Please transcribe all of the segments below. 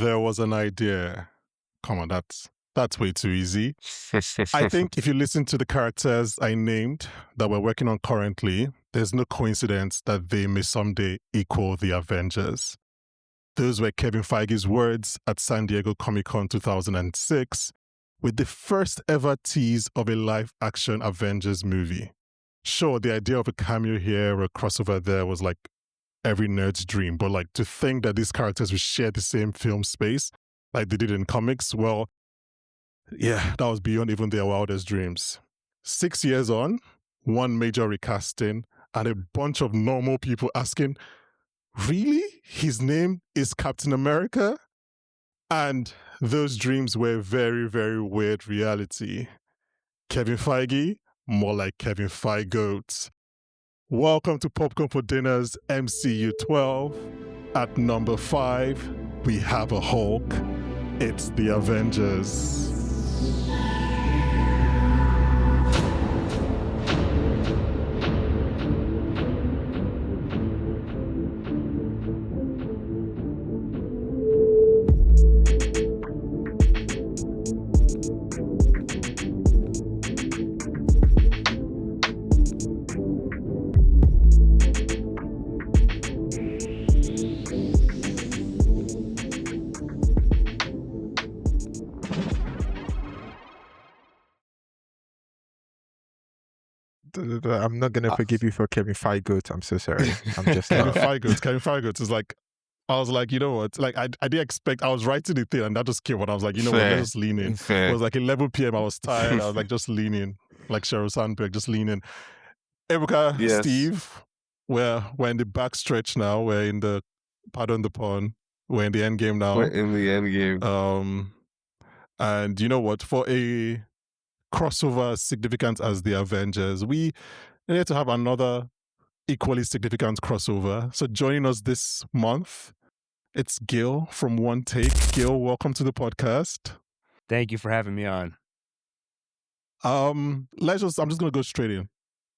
there was an idea. Come on, that's way too easy. I think if you listen to the characters I named that we're working on currently, there's no coincidence that they may someday equal the Avengers. Those were Kevin Feige's words at San Diego Comic-Con 2006 with the first ever tease of a live-action Avengers movie. Sure, the idea of a cameo here or a crossover there was like every nerd's dream, but like to think that these characters would share the same film space like they did in comics, well, yeah, that was beyond even their wildest dreams. 6 years on, one major recasting, and a bunch of normal people asking, really? His name is Captain America? And those dreams were very, very weird reality. Kevin Feige, more like Kevin Feigoat. Welcome to Popcorn for Dinner's MCU 12. At number 5, we have a Hulk. It's the Avengers. I'm not gonna forgive you for Kevin Feige. I'm so sorry. I'm just Kevin Feigoat is like, I was like, you know what? Like, I didn't expect, I was writing the thing and that just came when I was like, you know what? Let's just lean in. It was like 11 p.m. I was tired. I was like, just leaning, like Sheryl Sandberg, just leaning. Ebuka, Yes. Steve, we're in the backstretch now. We're in the, pardon the pun, we're in the end game now. We're in the end game. And you know what? For a crossover as significant as the Avengers, we need to have another equally significant crossover. So joining us this month, it's Gil from One Take. Gil, welcome to the podcast. Thank you for having me on. I'm just gonna go straight in.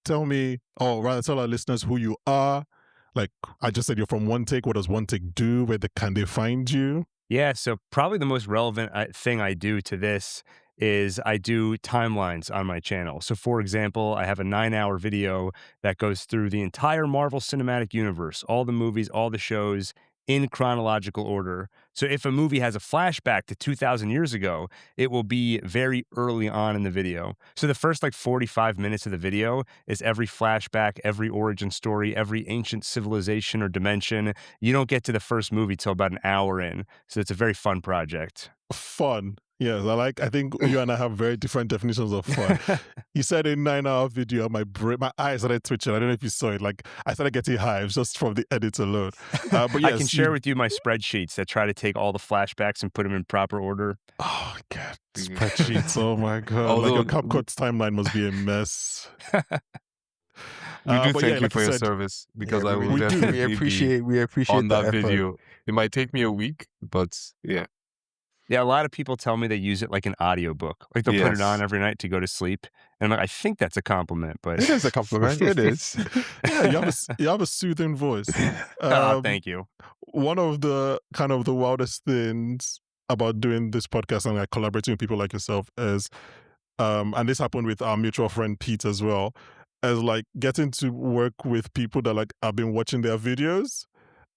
Tell me, or rather tell our listeners who you are. Like I just said, you're from One Take. What does One Take do? Where can they find you? Yeah, so probably the most relevant thing I do to this is I do timelines on my channel. So for example, I have a 9-hour video that goes through the entire Marvel Cinematic Universe, all the movies, all the shows in chronological order. So if a movie has a flashback to 2,000 years ago, it will be very early on in the video. So the first 45 minutes of the video is every flashback, every origin story, every ancient civilization or dimension. You don't get to the first movie till about an hour in. So it's a very fun project. Fun. Yes, I think you and I have very different definitions of fun. You said a 9-hour video, my eyes started twitching. I don't know if you saw it. Like I started getting hives just from the edit alone. But yes, I can share with you my spreadsheets that try to take all the flashbacks and put them in proper order. Oh God, spreadsheets! Oh my God, like your CapCut's timeline must be a mess. We do thank you for your service because I will definitely we appreciate on that video. It might take me a week, but yeah. Yeah, a lot of people tell me they use it like an audiobook. Like they'll put it on every night to go to sleep. And I'm like, I think that's a compliment, but it is a compliment. It is. Yeah, you have a soothing voice. Thank you. One of the kind of the wildest things about doing this podcast and collaborating with people like yourself is, and this happened with our mutual friend Pete as well, is getting to work with people that I've been watching their videos,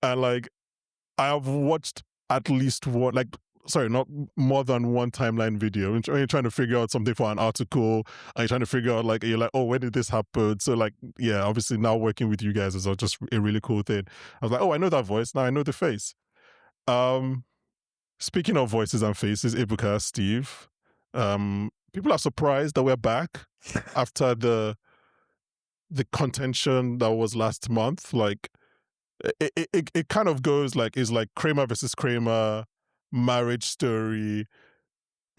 and I have watched at least one, not more than one timeline video. When you're trying to figure out something for an article, and you're trying to figure out you're like, oh, when did this happen? So yeah, obviously now working with you guys is just a really cool thing. I was like, oh, I know that voice. Now I know the face. Speaking of voices and faces, Ebuka, Steve, people are surprised that we're back after the contention that was last month. It kind of goes is like Kramer versus Kramer, Marriage Story,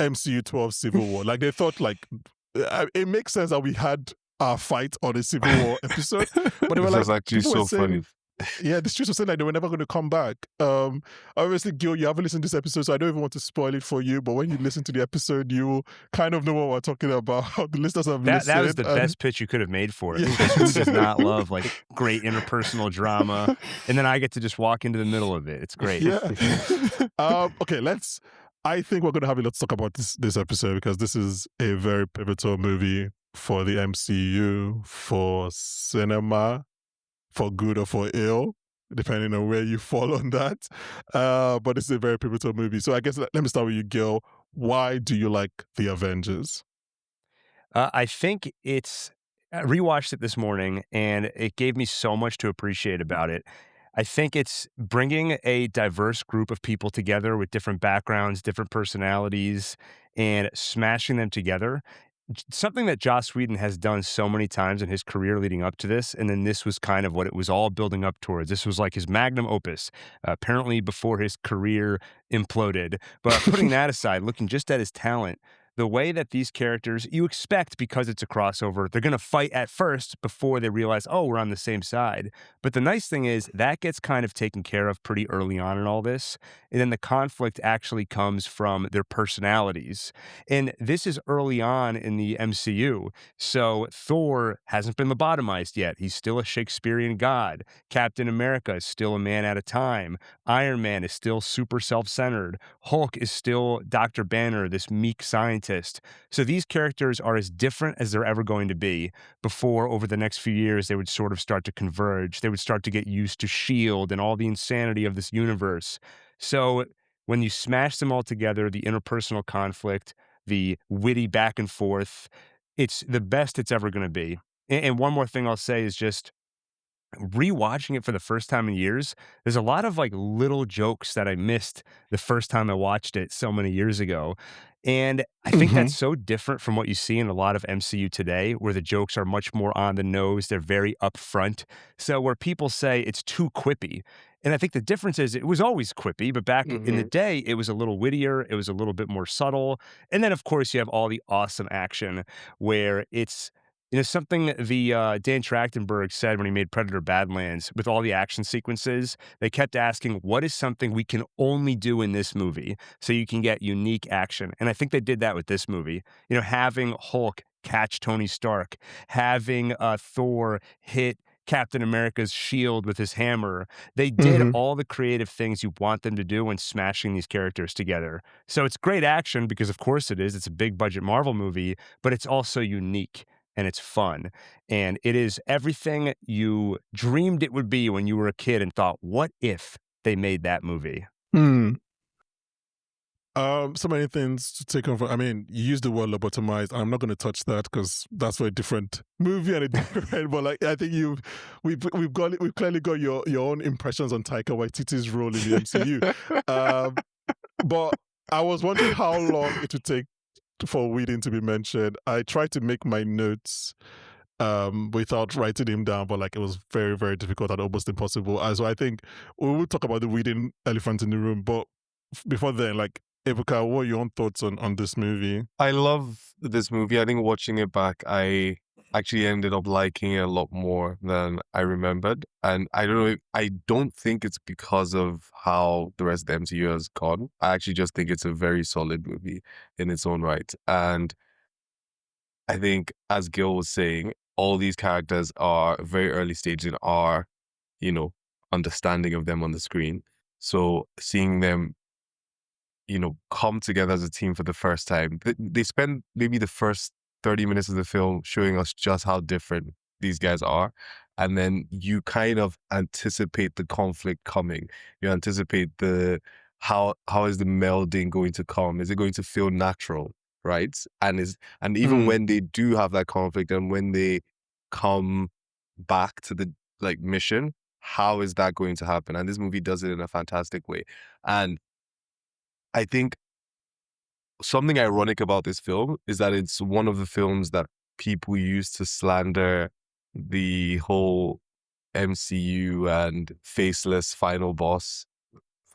MCU 12 Civil War. They thought it makes sense that we had our fight on a Civil War episode, but it was actually so funny. Yeah, the streets were saying like they were never going to come back. Obviously, Gil, you haven't listened to this episode, so I don't even want to spoil it for you. But when you listen to the episode, you kind of know what we're talking about. The listeners have listened. That was the best pitch you could have made for it. Because who does not love like great interpersonal drama? And then I get to just walk into the middle of it. It's great. Yeah. Okay, I think we're going to have a lot to talk about this episode because this is a very pivotal movie for the MCU, for cinema, for good or for ill, depending on where you fall on that. But it's a very pivotal movie. So I guess let me start with you, Gil. Why do you like The Avengers? I think I rewatched it this morning and it gave me so much to appreciate about it. I think it's bringing a diverse group of people together with different backgrounds, different personalities, and smashing them together. Something that Joss Whedon has done so many times in his career leading up to this, and then this was kind of what it was all building up towards. This was like his magnum opus, apparently before his career imploded. But putting that aside, looking just at his talent, the way that these characters, you expect because it's a crossover, they're going to fight at first before they realize, oh, we're on the same side. But the nice thing is that gets kind of taken care of pretty early on in all this. And then the conflict actually comes from their personalities. And this is early on in the MCU. So Thor hasn't been lobotomized yet. He's still a Shakespearean god. Captain America is still a man at a time. Iron Man is still super self-centered. Hulk is still Dr. Banner, this meek scientist. So these characters are as different as they're ever going to be before over the next few years they would sort of start to converge. They would start to get used to S.H.I.E.L.D. and all the insanity of this universe. So when you smash them all together, the interpersonal conflict, the witty back and forth, it's the best it's ever going to be. And one more thing I'll say is just rewatching it for the first time in years, there's a lot of like little jokes that I missed the first time I watched it so many years ago. And I think that's so different from what you see in a lot of MCU today, where the jokes are much more on the nose. They're very upfront. So where people say it's too quippy. And I think the difference is it was always quippy, but back in the day, it was a little wittier. It was a little bit more subtle. And then, of course, you have all the awesome action where it's something the Dan Trachtenberg said when he made Predator Badlands with all the action sequences, they kept asking, what is something we can only do in this movie so you can get unique action? And I think they did that with this movie. Having Hulk catch Tony Stark, having Thor hit Captain America's shield with his hammer. They did all the creative things you want them to do when smashing these characters together. So it's great action because, of course, it is. It's a big budget Marvel movie, but it's also unique. And it's fun. And it is everything you dreamed it would be when you were a kid and thought, what if they made that movie? So many things to take on. I mean, you used the word lobotomized. I'm not going to touch that because that's for a different movie and a different. But like, I think we've clearly got your own impressions on Taika Waititi's role in the MCU. But I was wondering how long it would take for Whedon to be mentioned. I tried to make my notes without writing him down, but like it was very, very difficult and almost impossible. So I think we will talk about the Whedon elephant in the room. But before then, like, Ebuka, what are your own thoughts on this movie? I love this movie. I think watching it back, I actually ended up liking it a lot more than I remembered. And I don't know, I don't think it's because of how the rest of the MCU has gone. I actually just think it's a very solid movie in its own right. And I think, as Gil was saying, all these characters are very early stage in our, understanding of them on the screen. So seeing them, come together as a team for the first time, they spend maybe the first 30 minutes of the film showing us just how different these guys are. And then you kind of anticipate the conflict coming. You anticipate how is the melding going to come? Is it going to feel natural? Right? And even when they do have that conflict and when they come back to the mission, how is that going to happen? And this movie does it in a fantastic way. And I think something ironic about this film is that it's one of the films that people use to slander the whole MCU and faceless final boss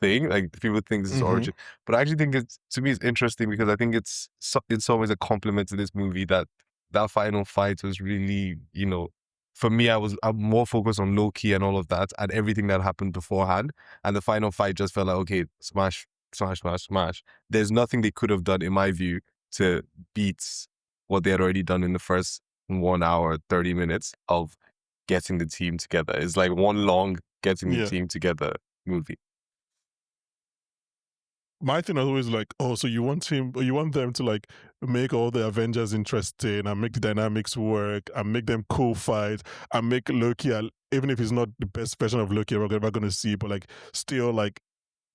thing. Like, people think this is origin, but I actually think to me it's interesting because I think it's in some ways a compliment to this movie that final fight was really, for me, I'm more focused on Loki and all of that and everything that happened beforehand. And the final fight just felt like, okay, smash, smash, smash, smash. There's nothing they could have done, in my view, to beat what they had already done in the first 1 hour, 30 minutes of getting the team together. It's like one long getting the team together movie. My thing is always like, oh, so you want them to like make all the Avengers interesting and make the dynamics work and make them cool fight and make Loki, even if he's not the best version of Loki we're ever going to see, but like still like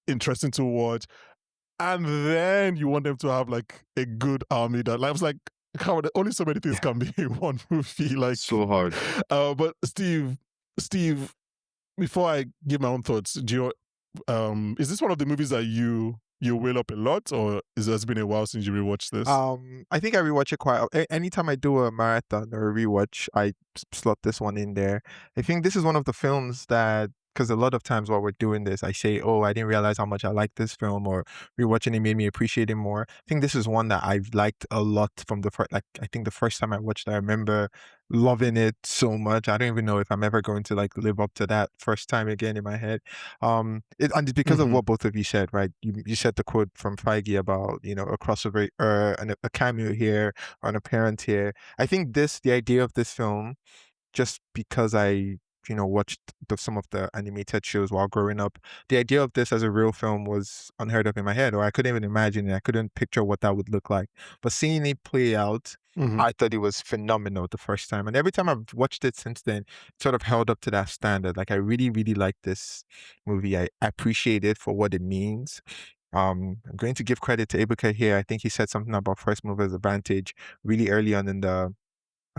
interesting to watch. And then you want them to have like a good army that like, I was like, come on, only so many things can be in one movie. Like so hard. But Steve, before I give my own thoughts, do you, is this one of the movies that you wheel up a lot, or has it been a while since you rewatched this? I think I rewatch it quite. Anytime I do a marathon or a rewatch, I slot this one in there. I think this is one of the films that, because a lot of times while we're doing this, I say, "Oh, I didn't realize how much I liked this film," or rewatching it made me appreciate it more. I think this is one that I've liked a lot from the first. Like, I think the first time I watched it, I remember loving it so much. I don't even know if I'm ever going to like live up to that first time again in my head. And it's because of what both of you said, right? You said the quote from Feige about, you know, a crossover, a cameo here, or an appearance here. I think the idea of this film, just because I, you know, watched some of the animated shows while growing up, the idea of this as a real film was unheard of in my head, or I couldn't even imagine it. I couldn't picture what that would look like. But seeing it play out, I thought it was phenomenal the first time. And every time I've watched it since then, it sort of held up to that standard. Like, I really, really like this movie. I appreciate it for what it means. I'm going to give credit to Ebuka here. I think he said something about first mover's advantage really early on in the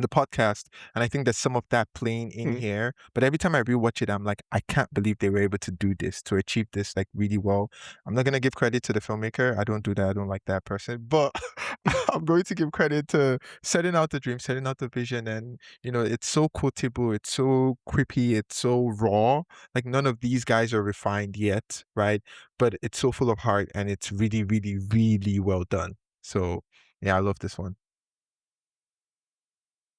podcast, and I think there's some of that playing in here. But every time I rewatch it, I'm like, I can't believe they were able to do this, to achieve this like really well. I'm not gonna give credit to the filmmaker. I don't do that. I don't like that person. But I'm going to give credit to setting out the dream, setting out the vision, and you know, it's so quotable, it's so quippy, it's so raw. Like, none of these guys are refined yet, right? But it's so full of heart, and it's really, really, really well done. So yeah, I love this one.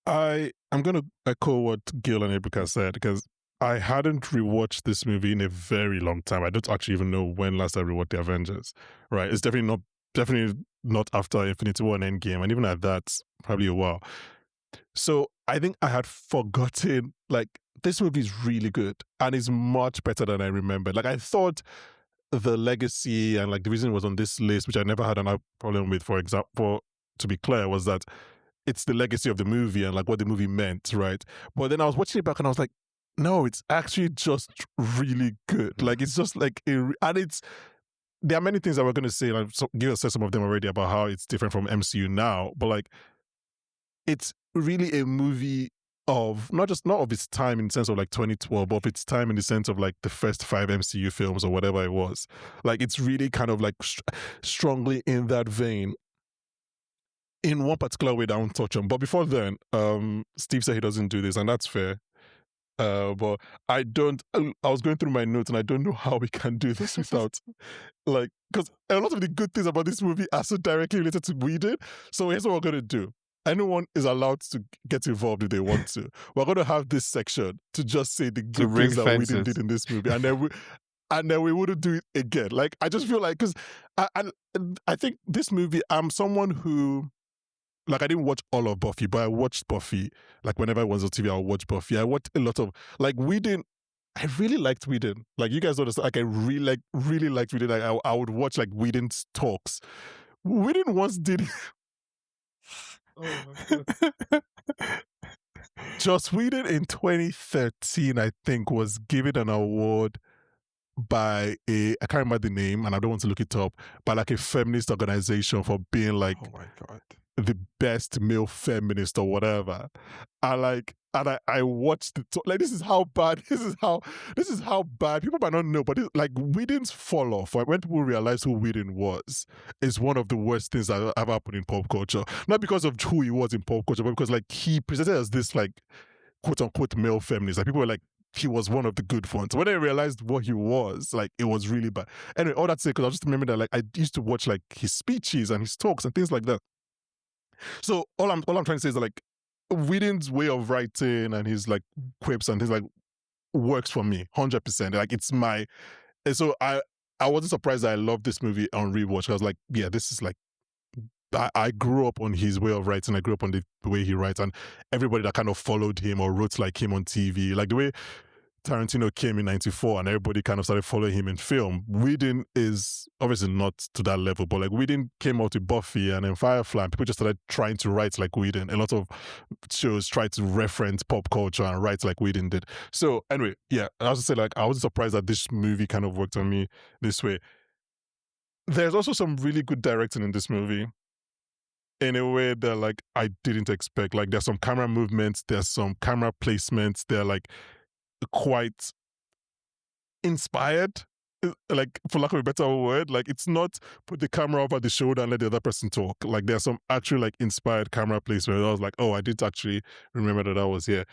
I'm going to echo what Gil and Ebuka said, because I hadn't rewatched this movie in a very long time. I don't actually even know when last I rewatched The Avengers, right? It's definitely not after Infinity War and Endgame, and even at that, probably a while. So I think I had forgotten, like, this movie is really good and is much better than I remembered. Like, I thought the legacy and like the reason it was on this list, which I never had a problem with, for example, to be clear, was that it's the legacy of the movie and like what the movie meant, right? But then I was watching it back and I was like, no, it's actually just really good. Like, it's just like, and there are many things that we're going to say, and Gil said some of them already about how it's different from MCU now, but like, it's really a movie of not of its time in the sense of like 2012, but of its time in the sense of like the first 5 MCU films or whatever it was. Like, it's really kind of like strongly in that vein. In one particular way that I won't touch on. But before then, Steve said he doesn't do this, and that's fair. But I was going through my notes and I don't know how we can do this without, like, because a lot of the good things about this movie are so directly related to Whedon. So here's what we're going to do. Anyone is allowed to get involved if they want to. We're going to have this section to just say the good things that Whedon did in this movie. And then we wouldn't do it again. Like, I just feel like, because I think this movie, I'm someone who, like, I didn't watch all of Buffy, but I watched Buffy. Like, whenever I was on TV, I'll watch Buffy. I watched a lot of, like, Whedon. I really liked Whedon. Like, you guys understand, like, I really liked Whedon. Like, I would watch, like, Whedon's talks. Whedon once did... Oh, my God. Joss Whedon in 2013, I think, was given an award by I can't remember the name, and I don't want to look it up, but like a feminist organization for being like... Oh, my God. The best male feminist or whatever. I watched it. Like, this is how bad people might not know, but like, Whedon's fall off, like, when people realize who Whedon was, is one of the worst things that ever happened in pop culture. Not because of who he was in pop culture, but because like he presented as this like quote unquote male feminist. Like, people were like, he was one of the good ones. When I realized what he was, like, it was really bad. Anyway, all that said, because I just remember that like I used to watch like his speeches and his talks and things like that. So all I'm trying to say is that, like, Whedon's way of writing and his like quips and things like works for me 100%. Like it's my, and so I wasn't surprised that I loved this movie on rewatch. I was like, yeah, this is like I grew up on his way of writing. I grew up on the way he writes, and everybody that kind of followed him or wrote like him on TV, like the way Tarantino came in '94 and everybody kind of started following him in film. Whedon is obviously not to that level, but like Whedon came out with Buffy and then Firefly, and people just started trying to write like Whedon. A lot of shows tried to reference pop culture and write like Whedon did. So anyway, yeah, I was to say like I wasn't surprised that this movie kind of worked on me this way. There's also some really good directing in this movie in a way that like I didn't expect. Like there's some camera movements, there's some camera placements, they're like quite inspired, like for lack of a better word. Like it's not put the camera over the shoulder and let the other person talk. Like there's some actually like inspired camera placement. I was like, oh, I did actually remember that was here.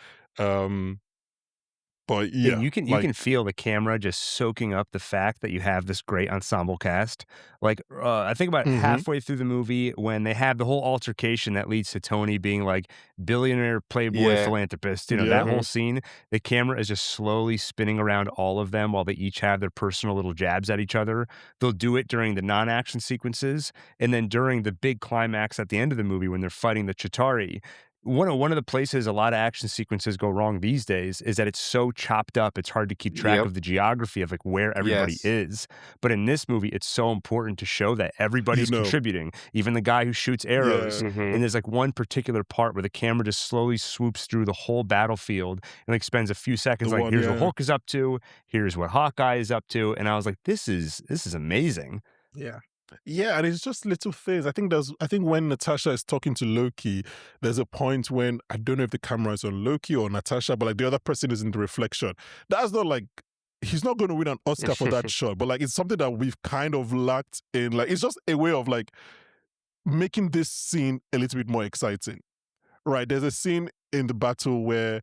But yeah, And you can feel the camera just soaking up the fact that you have this great ensemble cast. Like I think about halfway through the movie when they have the whole altercation that leads to Tony being like billionaire playboy philanthropist. You know, that whole scene. The camera is just slowly spinning around all of them while they each have their personal little jabs at each other. They'll do it during the non-action sequences, and then during the big climax at the end of the movie when they're fighting the Chitauri. One of the places a lot of action sequences go wrong these days is that it's so chopped up, it's hard to keep track of the geography of like where everybody is. But in this movie, it's so important to show that everybody's contributing, even the guy who shoots arrows. And there's like one particular part where the camera just slowly swoops through the whole battlefield and like spends a few seconds like, here's what Hulk is up to, here's what Hawkeye is up to, and I was like, this is amazing. Yeah, and it's just little things. I think when Natasha is talking to Loki, there's a point when I don't know if the camera is on Loki or Natasha, but like the other person is in the reflection. That's not like he's not going to win an Oscar for that shot, but like it's something that we've kind of lacked in. Like it's just a way of like making this scene a little bit more exciting, right? There's a scene in the battle where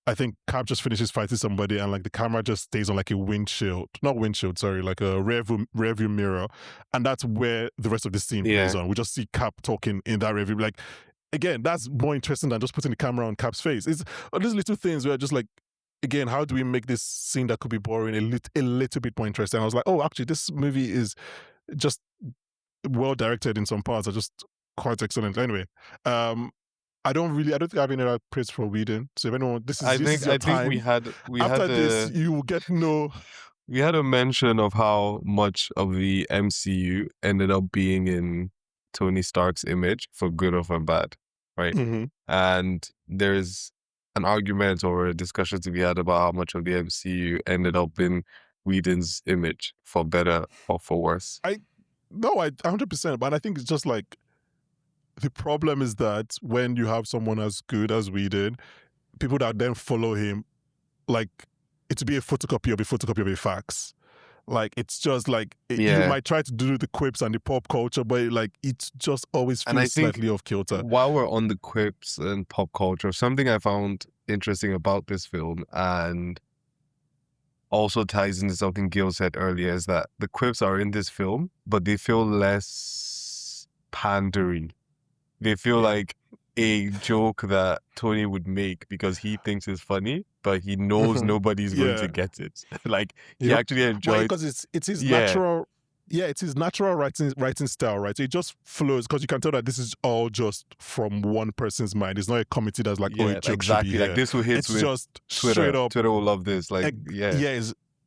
I think Cap just finishes fighting somebody and like the camera just stays on like a like a rearview mirror. And that's where the rest of the scene plays on. We just see Cap talking in that rearview. Like, again, that's more interesting than just putting the camera on Cap's face. It's these little things where just like, again, how do we make this scene that could be boring a little bit more interesting? I was like, oh, actually, this movie is just well directed in some parts. Are just quite excellent. Anyway, I don't think I have any other praise for Whedon. So if anyone, I think we had this, you will get no. We had a mention of how much of the MCU ended up being in Tony Stark's image, for good or for bad, right? And there's an argument or a discussion to be had about how much of the MCU ended up in Whedon's image, for better or for worse. I 100%, but I think it's just like, the problem is that when you have someone as good as Whedon, people that then follow him, like, it to be a photocopy of a fax. Like, it's just like, you might try to do the quips and the pop culture, but like, it just always feels slightly off kilter. While we're on the quips and pop culture, something I found interesting about this film, and also ties into something Gil said earlier, is that the quips are in this film, but they feel less pandery. They feel like a joke that Tony would make because he thinks it's funny, but he knows nobody's going to get it. Like, he actually enjoys... because it's his natural... Yeah, it's his natural writing style, right? So it just flows, because you can tell that this is all just from one person's mind. It's not a committee that's like, oh, a joke should be here. Like, this will hit it's with just Twitter. Straight up... Twitter will love this. Like,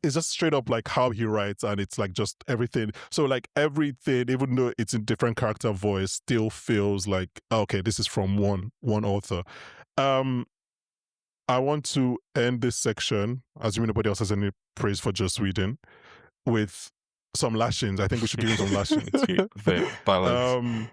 It's just straight up like how he writes, and it's like just everything. So like everything, even though it's in different character voice, still feels like, okay, this is from one author. I want to end this section, assuming nobody else has any praise for Joss Whedon, with some lashings. I think we should give him some lashings. Balance.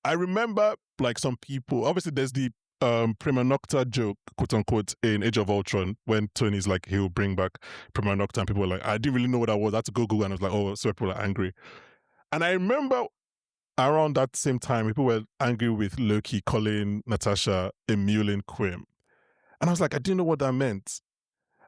I remember like some people, obviously there's the Prima Nocta joke, quote unquote, in Age of Ultron, when Tony's like, he'll bring back Prima Nocta, and people were like, I didn't really know what that was. I had to go Google, and I was like, oh, so people are angry. And I remember around that same time, people were angry with Loki calling Natasha a mewling quim. And I was like, I didn't know what that meant.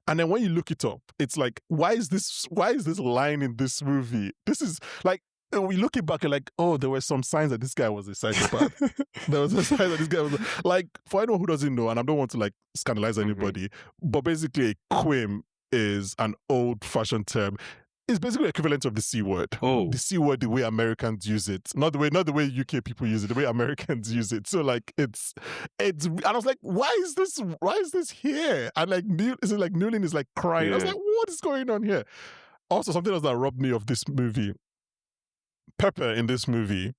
And then when you look it up, it's like, why is this line in this movie? This is like, And we looking back and like, oh, there were some signs that this guy was a psychopath. There was a sign that this guy was like, for anyone who doesn't know, and I don't want to like scandalize anybody, but basically a quim is an old-fashioned term. It's basically equivalent of the C word. Oh. The C word, the way Americans use it. Not the way UK people use it, the way Americans use it. So like it's and I was like, why is this here? And like Newlin is like crying. I was Yeah. like, what is going on here? Also, something else that robbed me of this movie. Pepper in this movie,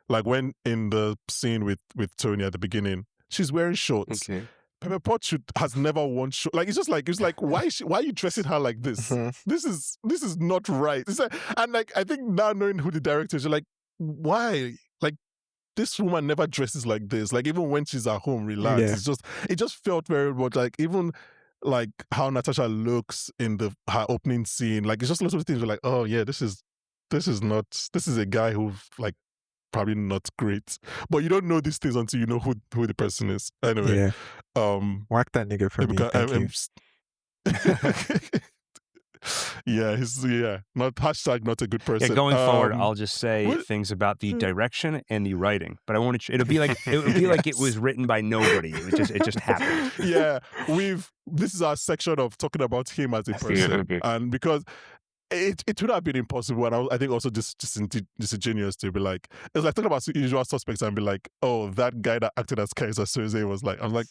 like when in the scene with Tony at the beginning, she's wearing shorts. Okay. Pepper Potts has never worn shorts. Like it's like why are you dressing her like this? This is not right. And like I think now knowing who the director is, you're like, why? Like this woman never dresses like this. Like even when she's at home, relaxed. Yeah. It just felt very much like even like how Natasha looks in her opening scene. Like it's just lots of things. You're like, oh yeah, this is a guy who's like probably not great, but you don't know these things until you know who the person is. Anyway, Whack that nigga for me. Thank you. Yeah, not a good person. Yeah, going forward, I'll just say things about the direction and the writing, but I want to. It'll be like it was written by nobody. It just happened. Yeah, this is our section of talking about him as a person, and because. It would have been impossible, and I think also disingenuous to be like, it's like talking about Usual Suspects and be like, oh, that guy that acted as Kaiser Soze was like, I was like,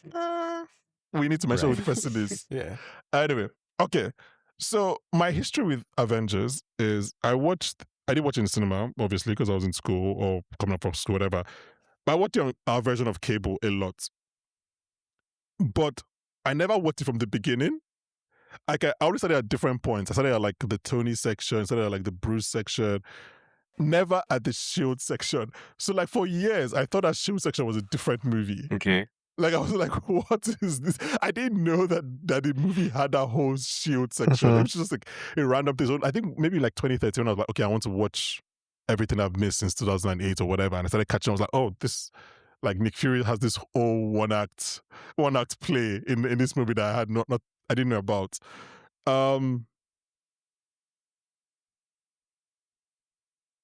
we need to mention who the person is. Yeah. Anyway, okay. So my history with Avengers is I didn't watch it in the cinema, obviously, because I was in school or coming up from school, whatever. But I watched it on our version of cable a lot. But I never watched it from the beginning. Like I always started at different points. I started at like the Tony section, started at like the Bruce section, never at the Shield section. So like for years, I thought that Shield section was a different movie. Okay. Like I was like, what is this? I didn't know that the movie had that whole Shield section. It was just like a random thing. So I think maybe like 2013, I was like, okay, I want to watch everything I've missed since 2008 or whatever. And I started catching. I was like, oh, this. Like Nick Fury has this whole one act play in this movie that I had I didn't know about.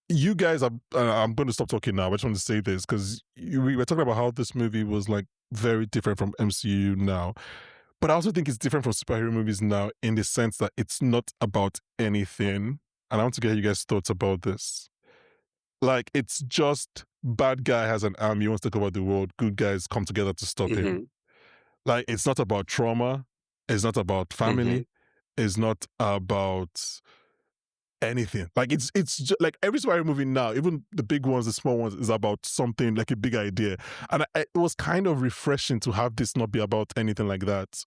You guys are. I'm going to stop talking now. I just want to say this because we were talking about how this movie was like very different from MCU now, but I also think it's different from superhero movies now in the sense that it's not about anything. And I want to get you guys' thoughts about this. Like it's just bad guy has an army, wants to take over the world. Good guys come together to stop him. Like it's not about trauma. It's not about family. It's not about anything. Like it's just like every superhero movie now, even the big ones, the small ones, is about something like a big idea. And it was kind of refreshing to have this not be about anything like that.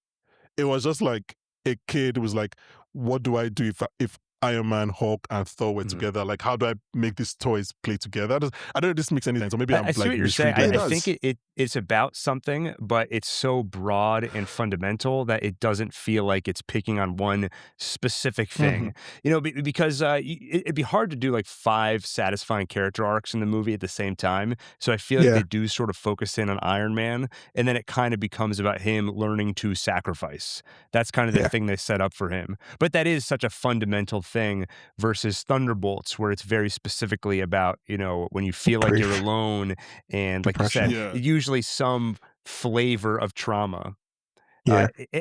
It was just like a kid was like, what do I do if Iron Man, Hulk, and Thor were together? Like, how do I make these toys play together? I don't know if this makes any sense. Or maybe I see like what you're saying. misreading. I think it's about something, but it's so broad and fundamental that it doesn't feel like it's picking on one specific thing. You know, because it'd be hard to do like 5 satisfying character arcs in the movie at the same time. So I feel like they do sort of focus in on Iron Man, and then it kind of becomes about him learning to sacrifice. That's kind of the thing they set up for him. But that is such a fundamental thing versus Thunderbolts, where it's very specifically about, you know, when you feel like you're alone and like you said, usually some flavor of trauma.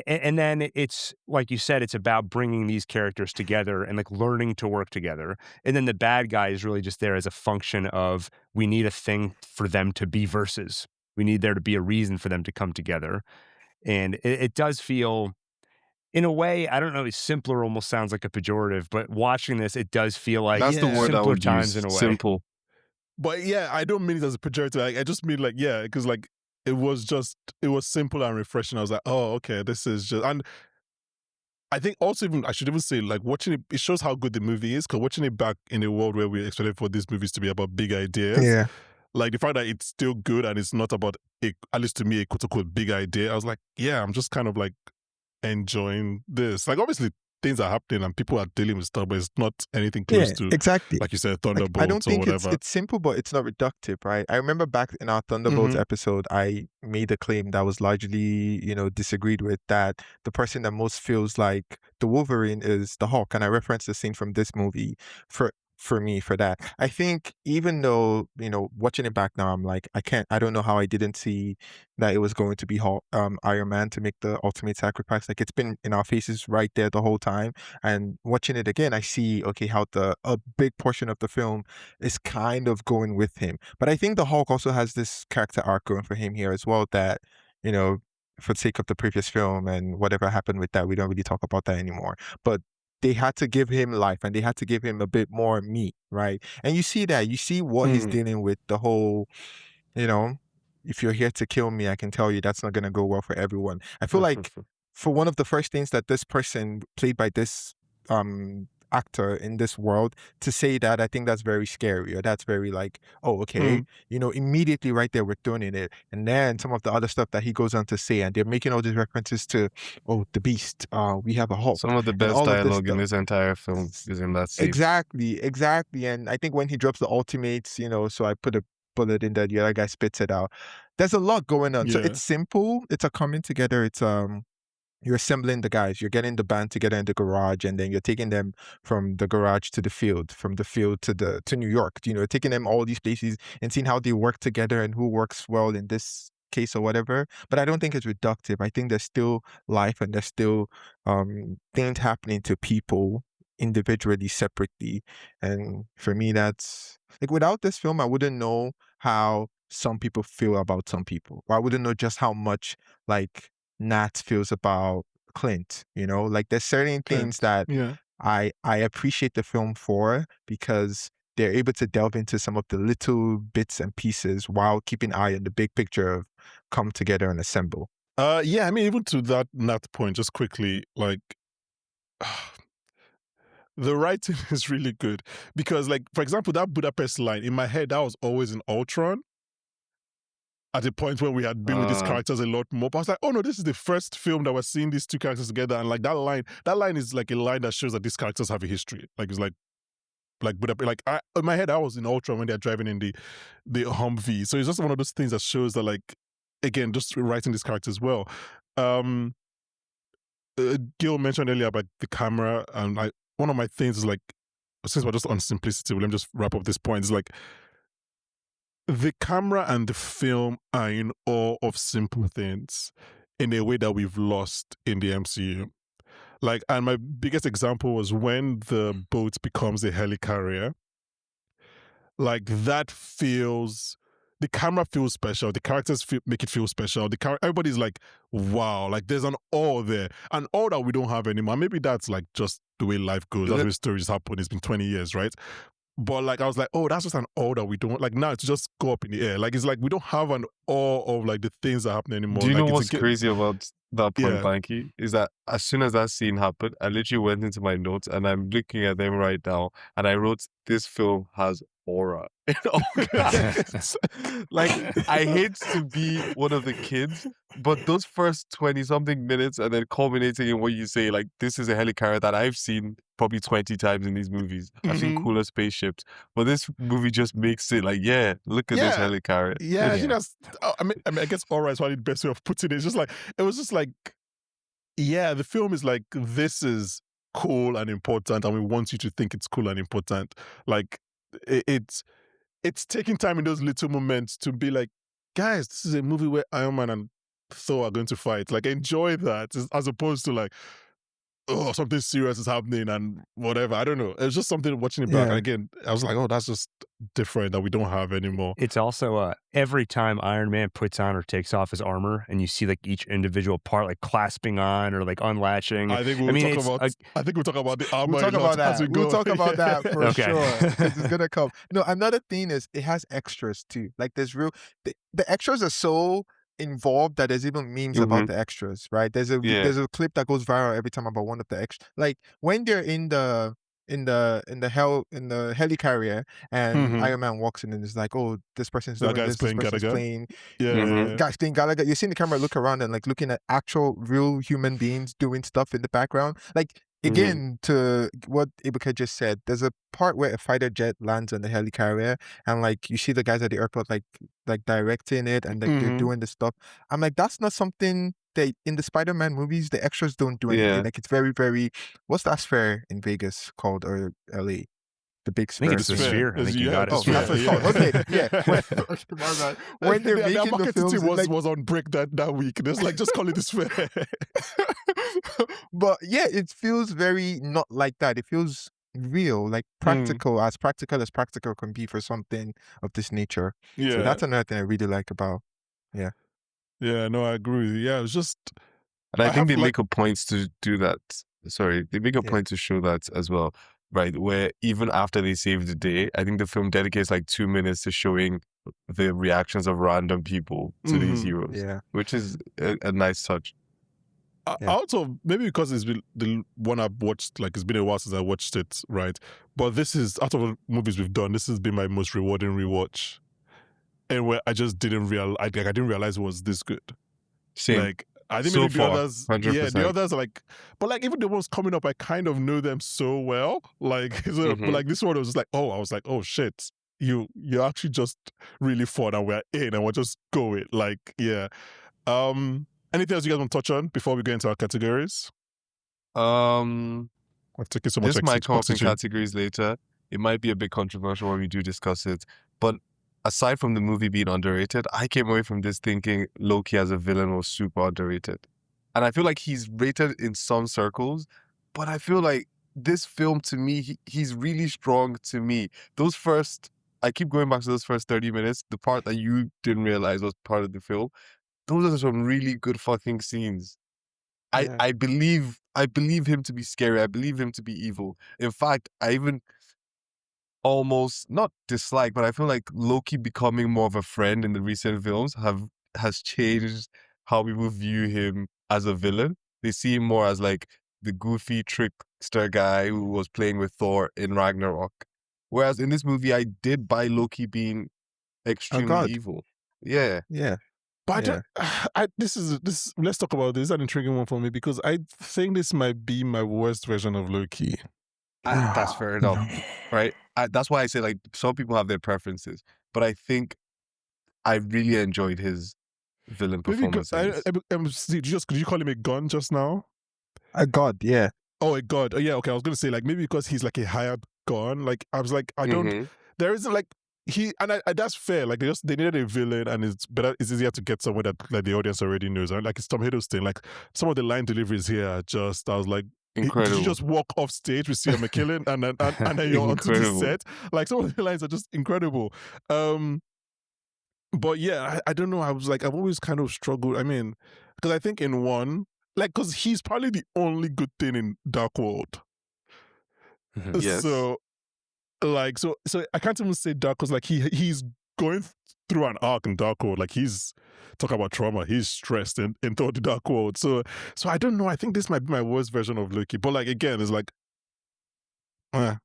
And then it's like you said, it's about bringing these characters together and like learning to work together. And then the bad guy is really just there as a function of we need a thing for them to be versus. We need there to be a reason for them to come together. And it does feel, in a way, I don't know, simpler almost sounds like a pejorative, but watching this, it does feel like that's the word I simpler would times use. in a way. Simple. But yeah, I don't mean it as a pejorative. I just mean like, because like it was simple and refreshing. I was like, oh, okay, this is just, and I think also I should even say like watching it shows how good the movie is, because watching it back in a world where we expected for these movies to be about big ideas. Like the fact that it's still good and it's not about at least to me, a quote unquote big idea. I was like, yeah, I'm just kind of like enjoying this. Like obviously things are happening and people are dealing with stuff, but it's not anything close to exactly, like you said, Thunderbolts. Like, I don't think or whatever. it's simple, but it's not reductive, right? I remember back in our Thunderbolts episode, I made a claim that was largely, you know, disagreed with, that the person that most feels like the Wolverine is the Hulk, and I referenced the scene from this movie. for me for that. I think even though, watching it back now, I'm like, I don't know how I didn't see that it was going to be Iron Man to make the ultimate sacrifice. Like, it's been in our faces right there the whole time. And watching it again, I see, okay, how a big portion of the film is kind of going with him. But I think the Hulk also has this character arc going for him here as well that, you know, for the sake of the previous film and whatever happened with that, we don't really talk about that anymore. But they had to give him life and they had to give him a bit more meat, right? And you see that. You see what he's dealing with, the whole, if you're here to kill me, I can tell you that's not going to go well for everyone. I feel like for one of the first things that this person played by this actor in this world to say that, I think that's very scary, or that's very like, oh, okay, immediately right there we're throwing in it. And then some of the other stuff that he goes on to say, and they're making all these references to, oh, the Beast, we have a Hulk. Some of the best all of this dialogue in stuff. this entire film is in that scene. Exactly. And I think when he drops the ultimates, so I put a bullet in that, the other guy spits it out. There's a lot going on. So Yeah. it's simple. It's a coming together. It's you're assembling the guys, you're getting the band together in the garage, and then you're taking them from the garage to the field, from the field to New York, taking them all these places and seeing how they work together and who works well in this case or whatever. But I don't think it's reductive. I think there's still life and there's still things happening to people individually, separately. And for me, that's like, without this film, I wouldn't know how some people feel about some people. Or I wouldn't know just how much like Nat feels about Clint, like there's certain things that Yeah. I appreciate the film for, because they're able to delve into some of the little bits and pieces while keeping an eye on the big picture of come together and assemble. Yeah, I mean, even to that point, just quickly, like, the writing is really good because, like, for example, that Budapest line in my head, that was always in Ultron. At the point where we had been with these characters a lot more, but I was like, oh no, this is the first film that we're seeing these two characters together, and like that line is like a line that shows that these characters have a history. Like, it's like Budapest. Like, in my head, I was in Ultron when they're driving in the Humvee. So it's just one of those things that shows that, like, again, just writing these characters well. Gil mentioned earlier about the camera, and one of my things is like, since we're just on simplicity, let me just wrap up this point. It's like, the camera and the film are in awe of simple things in a way that we've lost in the MCU. Like, and my biggest example was when the boat becomes a helicarrier. Like, that feels, the camera feels special. The characters make it feel special. Everybody's like, wow, like there's an awe there. An awe that we don't have anymore. Maybe that's like just the way life goes. That's the way stories happen. It's been 20 years, right? But like, I was like, oh, that's just an awe that we don't, like, now to just go up in the air. Like, it's like we don't have an awe of like the things that happen anymore. Do you like, know what's crazy about that point, Yeah. Banky? Is that as soon as that scene happened, I literally went into my notes and I'm looking at them right now, and I wrote, this film has aura. Like, I hate to be one of the kids, but those first 20-something minutes and then culminating in what you say, like, this is a helicarrier that I've seen probably 20 times in these movies. I've seen cooler spaceships, but this movie just makes it like, yeah, look at this helicarrier. Yeah, I think that's, I mean, I guess aura is probably the best way of putting it. It's just like, it was just like, yeah, the film is like, this is cool and important, and we want you to think it's cool and important. Like, it's taking time in those little moments to be like, guys, this is a movie where Iron Man and Thor are going to fight. Like, enjoy that, as opposed to like, oh, something serious is happening and whatever. I don't know. It's just something watching it back. And again, I was like, oh, that's just different that we don't have anymore. It's also every time Iron Man puts on or takes off his armor, and you see like each individual part like clasping on or like unlatching. I think we'll talk about the armor. We'll talk about that. We'll talk about that for sure. It's gonna come. No, another thing is it has extras too. Like, there's the extras are so involved that there's even memes about the extras, right? There's a clip that goes viral every time about one of the extras. Like, when they're in the helicarrier and Iron Man walks in and is like, oh, this person's doing this, this person's playing guys playing Gallagher. You're seeing the camera look around and like looking at actual real human beings doing stuff in the background. Like, again, to what Ebuka just said, there's a part where a fighter jet lands on the helicarrier and like you see the guys at the airport like directing it and like they're doing the stuff. I'm like, that's not something that in the Spider-Man movies the extras don't do anything. Like, it's very, very, what's that fair in Vegas called, or LA? the big I think sphere it's the thing. sphere. I think you got it. Oh, that's what it's called. Okay, yeah. My bad. When they're their making the marketing films, team like, was on break that week. There's like, just call it this fair. but yeah, it feels very not like that. It feels real, like practical as practical can be for something of this nature. So Yeah. that's another thing I really like about. Yeah, no, I agree with you. Yeah, it's just, And I I think have, they like- make a point to do that. Sorry, they make a Yeah. point to show that as well, right? Where even after they save the day, I think the film dedicates like 2 minutes to showing the reactions of random people to these Mhm. heroes, Yeah. which is a nice touch. Yeah. Also, maybe because it's been the one I've watched, like it's been a while since I watched it, right? But this is, out of the movies we've done, this has been my most rewarding rewatch. And where I just didn't I didn't realize it was this good. Same. Like, I think So maybe the far, others, 100%. yeah, the others are like, but like even the ones coming up, I kind of know them so well. Like, so, but like this one was just like, I was like, oh shit, you're actually just really fun, and we're in, and we're just going. Like, yeah. Anything else you guys want to touch on before we go into our categories? I've taken so much This might come up in oxygen. categories later. It might be a bit controversial when we do discuss it. But aside from the movie being underrated, I came away from this thinking Loki as a villain was super underrated. And I feel like he's rated in some circles, but I feel like this film, to me, he's really strong to me. I keep going back to those first 30 minutes, the part that you didn't realize was part of the film. Those are some really good fucking scenes. Yeah. I believe him to be scary. I believe him to be evil. In fact, I even almost not dislike, but I feel like Loki becoming more of a friend in the recent films has changed how people view him as a villain. They see him more as like the goofy trickster guy who was playing with Thor in Ragnarok. Whereas in this movie, I did buy Loki being extremely god. evil. Yeah. Yeah. But Yeah. let's talk about this. This is an intriguing one for me because I think this might be my worst version of Loki. That's fair enough, right? That's why I say like some people have their preferences, but I think I really enjoyed his villain Maybe performance. did you call him a gun just now? A god, yeah. Oh, a god. Oh, yeah, okay. I was gonna say like maybe because he's like a hired gun. Like I was like, I don't. There isn't like that's fair. Like they needed a villain, and it's easier to get someone that like the audience already knows. Right? Like it's Tom Hiddleston. Like some of the line deliveries here are just, I was like, Incredible. did you just walk off stage with Ian McKellen and then you're onto the set? Like some of the lines are just incredible. But yeah, I don't know. I was like, I've always kind of struggled. I mean, because I think in one, like, because he's probably the only good thing in Dark World. Yes. So I can't even say dark because like he's going through an arc in Dark World. Like he's talking about trauma. He's stressed in Thor: The Dark World. So I don't know. I think this might be my worst version of Loki. But like again, it's like, I'm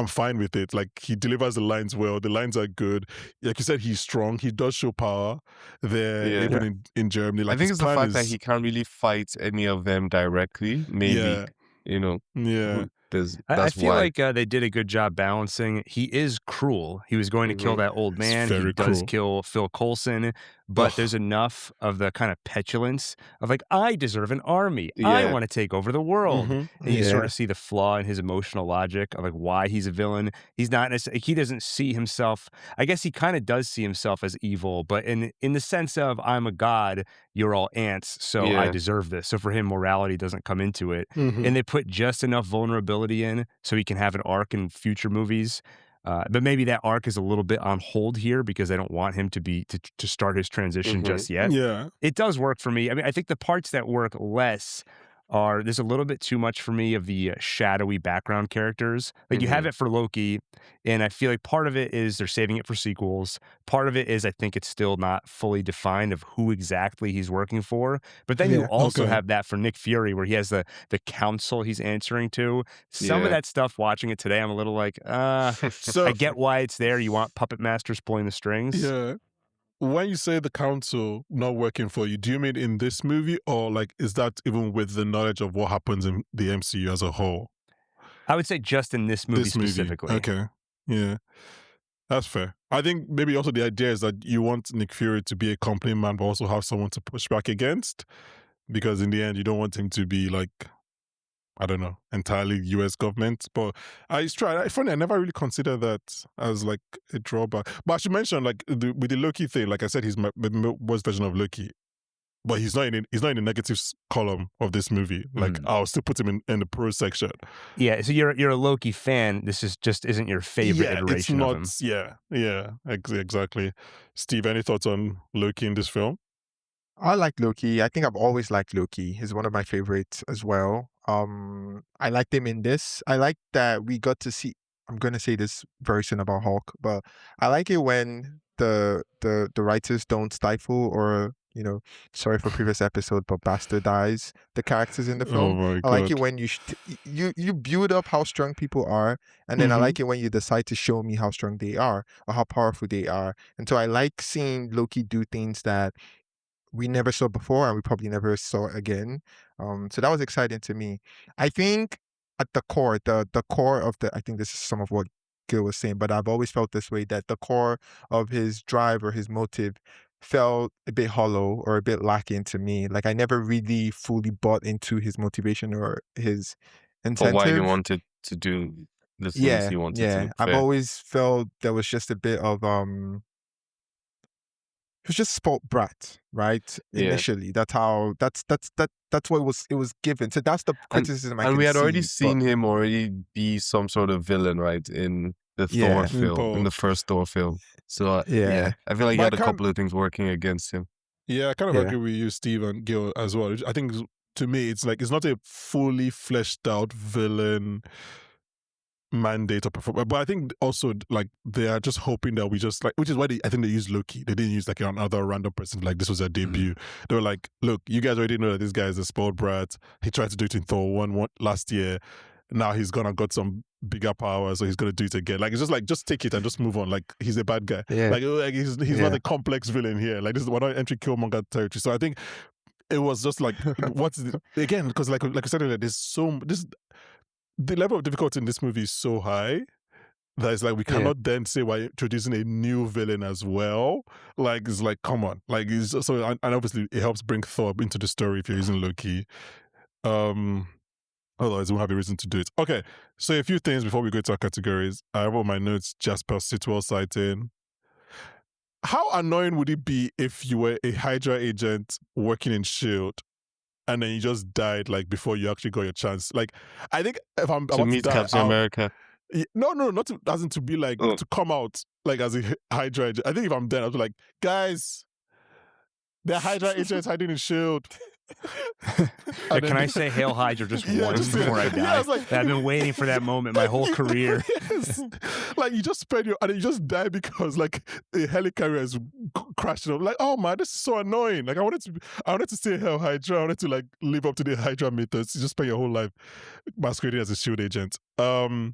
fine with it. Like he delivers the lines well. The lines are good. Like you said, he's strong. He does show power there, even in Germany. Like I think his it's the plan fact that he can't really fight any of them directly. Maybe, you know. Yeah. I feel like they did a good job balancing. He is cruel. He was going to kill that old man. He does kill Phil Coulson, but there's enough of the kind of petulance of like, I deserve an army. I want to take over the world. And you sort of see the flaw in his emotional logic of like why he's a villain. He's not necessarily, he doesn't see himself. I guess he kind of does see himself as evil, but in the sense of I'm a god, you're all ants, so I deserve this. So for him, morality doesn't come into it. And they put just enough vulnerability in so he can have an arc in future movies. But maybe that arc is a little bit on hold here because they don't want him to start his transition just yet. Yeah. It does work for me. I mean, I think the parts that work less there's a little bit too much for me of the shadowy background characters. Like you have it for Loki, and I feel like part of it is they're saving it for sequels. Part of it is I think it's still not fully defined of who exactly he's working for. But then you also have that for Nick Fury where he has the council he's answering to. Some of that stuff, watching it today, I'm a little like, So I get why it's there. You want puppet masters pulling the strings. Yeah. When you say the council not working for you, do you mean in this movie or like is that even with the knowledge of what happens in the MCU as a whole? I would say just in this movie specifically. Okay. Yeah. That's fair. I think maybe also the idea is that you want Nick Fury to be a company man but also have someone to push back against because in the end you don't want him to be like I don't know, entirely US government. But it's funny, I never really considered that as like a drawback. But I should mention, like with the Loki thing, like I said, he's my worst version of Loki. But he's not in the negatives column of this movie. Like I'll still put him in the pro section. Yeah, so you're a Loki fan. This isn't your favorite iteration of him. Yeah, exactly. Steve, any thoughts on Loki in this film? I like Loki. I think I've always liked Loki. He's one of my favorites as well. I liked him in this. I like that we got to see. I'm gonna say this very soon about Hulk, but I like it when the writers don't stifle or sorry for previous episode, but bastardize the characters in the Oh film. my I like it God. when you build up how strong people are, and then I like it when you decide to show me how strong they are or how powerful they are. And so I like seeing Loki do things that we never saw before and we probably never saw again. So that was exciting to me. I think at the core, the core of I think this is some of what Gil was saying, but I've always felt this way, that the core of his drive or his motive felt a bit hollow or a bit lacking to me. Like I never really fully bought into his motivation or his Or why he incentive. wanted to do the things he wanted to. I've Fair. always felt there was just a bit of he was just spoiled brat, right? Yeah. Initially, that's what it was given. So that's the criticism I And can we had already see, seen him already be some sort of villain, right, in the Thor in film, in the first Thor film. So Yeah. I feel like he But I had a can't- couple of things working against him. Yeah, I kind of Yeah. agree with you, Steve and Gil, as well. I think to me, it's like it's not a fully fleshed out villain mandate or performance. But I think also like they are just hoping that we just like, which is why I think they used Loki. They didn't use like another random person. Like this was their debut. They were like, look, you guys already know that this guy is a spoiled brat. He tried to do it in Thor 1 last year. Now he's gonna got some bigger powers, so he's gonna do it again. Like it's just like just take it and just move on. Like he's a bad guy. Yeah. Like he's not a complex villain here. Like this is we're not entering Killmonger territory. So I think it was just like again, because like I said earlier, the level of difficulty in this movie is so high that it's like we cannot then say we're introducing a new villain as well. Like it's like come on, like it's so and obviously it helps bring Thor into the story if you're using Loki. Otherwise, we won't have a reason to do it. Okay, so a few things before we go to our categories. I have on my notes Jasper Sitwell sighting. How annoying would it be if you were a Hydra agent working in S.H.I.E.L.D. and then you just died like before you actually got your chance? Like, I think if I'm To about meet to die, Captain America. No, not to, as in to be like to come out like as a Hydra agent. I think if I'm dead, I'll be like, guys, they're Hydra agents hiding in S.H.I.E.L.D. Yeah, can I say Hail Hydra just once before I die? Yeah, I was like, I've been waiting for that moment my whole career. Yes. Like you just spend and you just die because like a helicarrier is crashing up. Like, oh man, this is so annoying. Like I wanted to say Hail Hydra. I wanted to like live up to the Hydra mythos. You just spend your whole life masquerading as a S.H.I.E.L.D. agent. I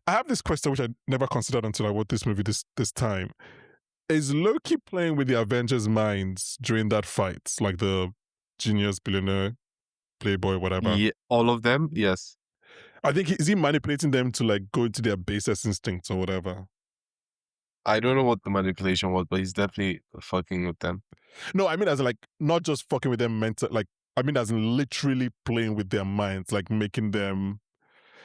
have this question which I never considered until I watched this movie this time. Is Loki playing with the Avengers' minds during that fight? Like the genius, billionaire, playboy, whatever. Yeah, all of them, yes. I think is he manipulating them to like go into their basest instincts or whatever? I don't know what the manipulation was, but he's definitely fucking with them. No, I mean as in, like not just fucking with them mental, like I mean as in literally playing with their minds, like making them,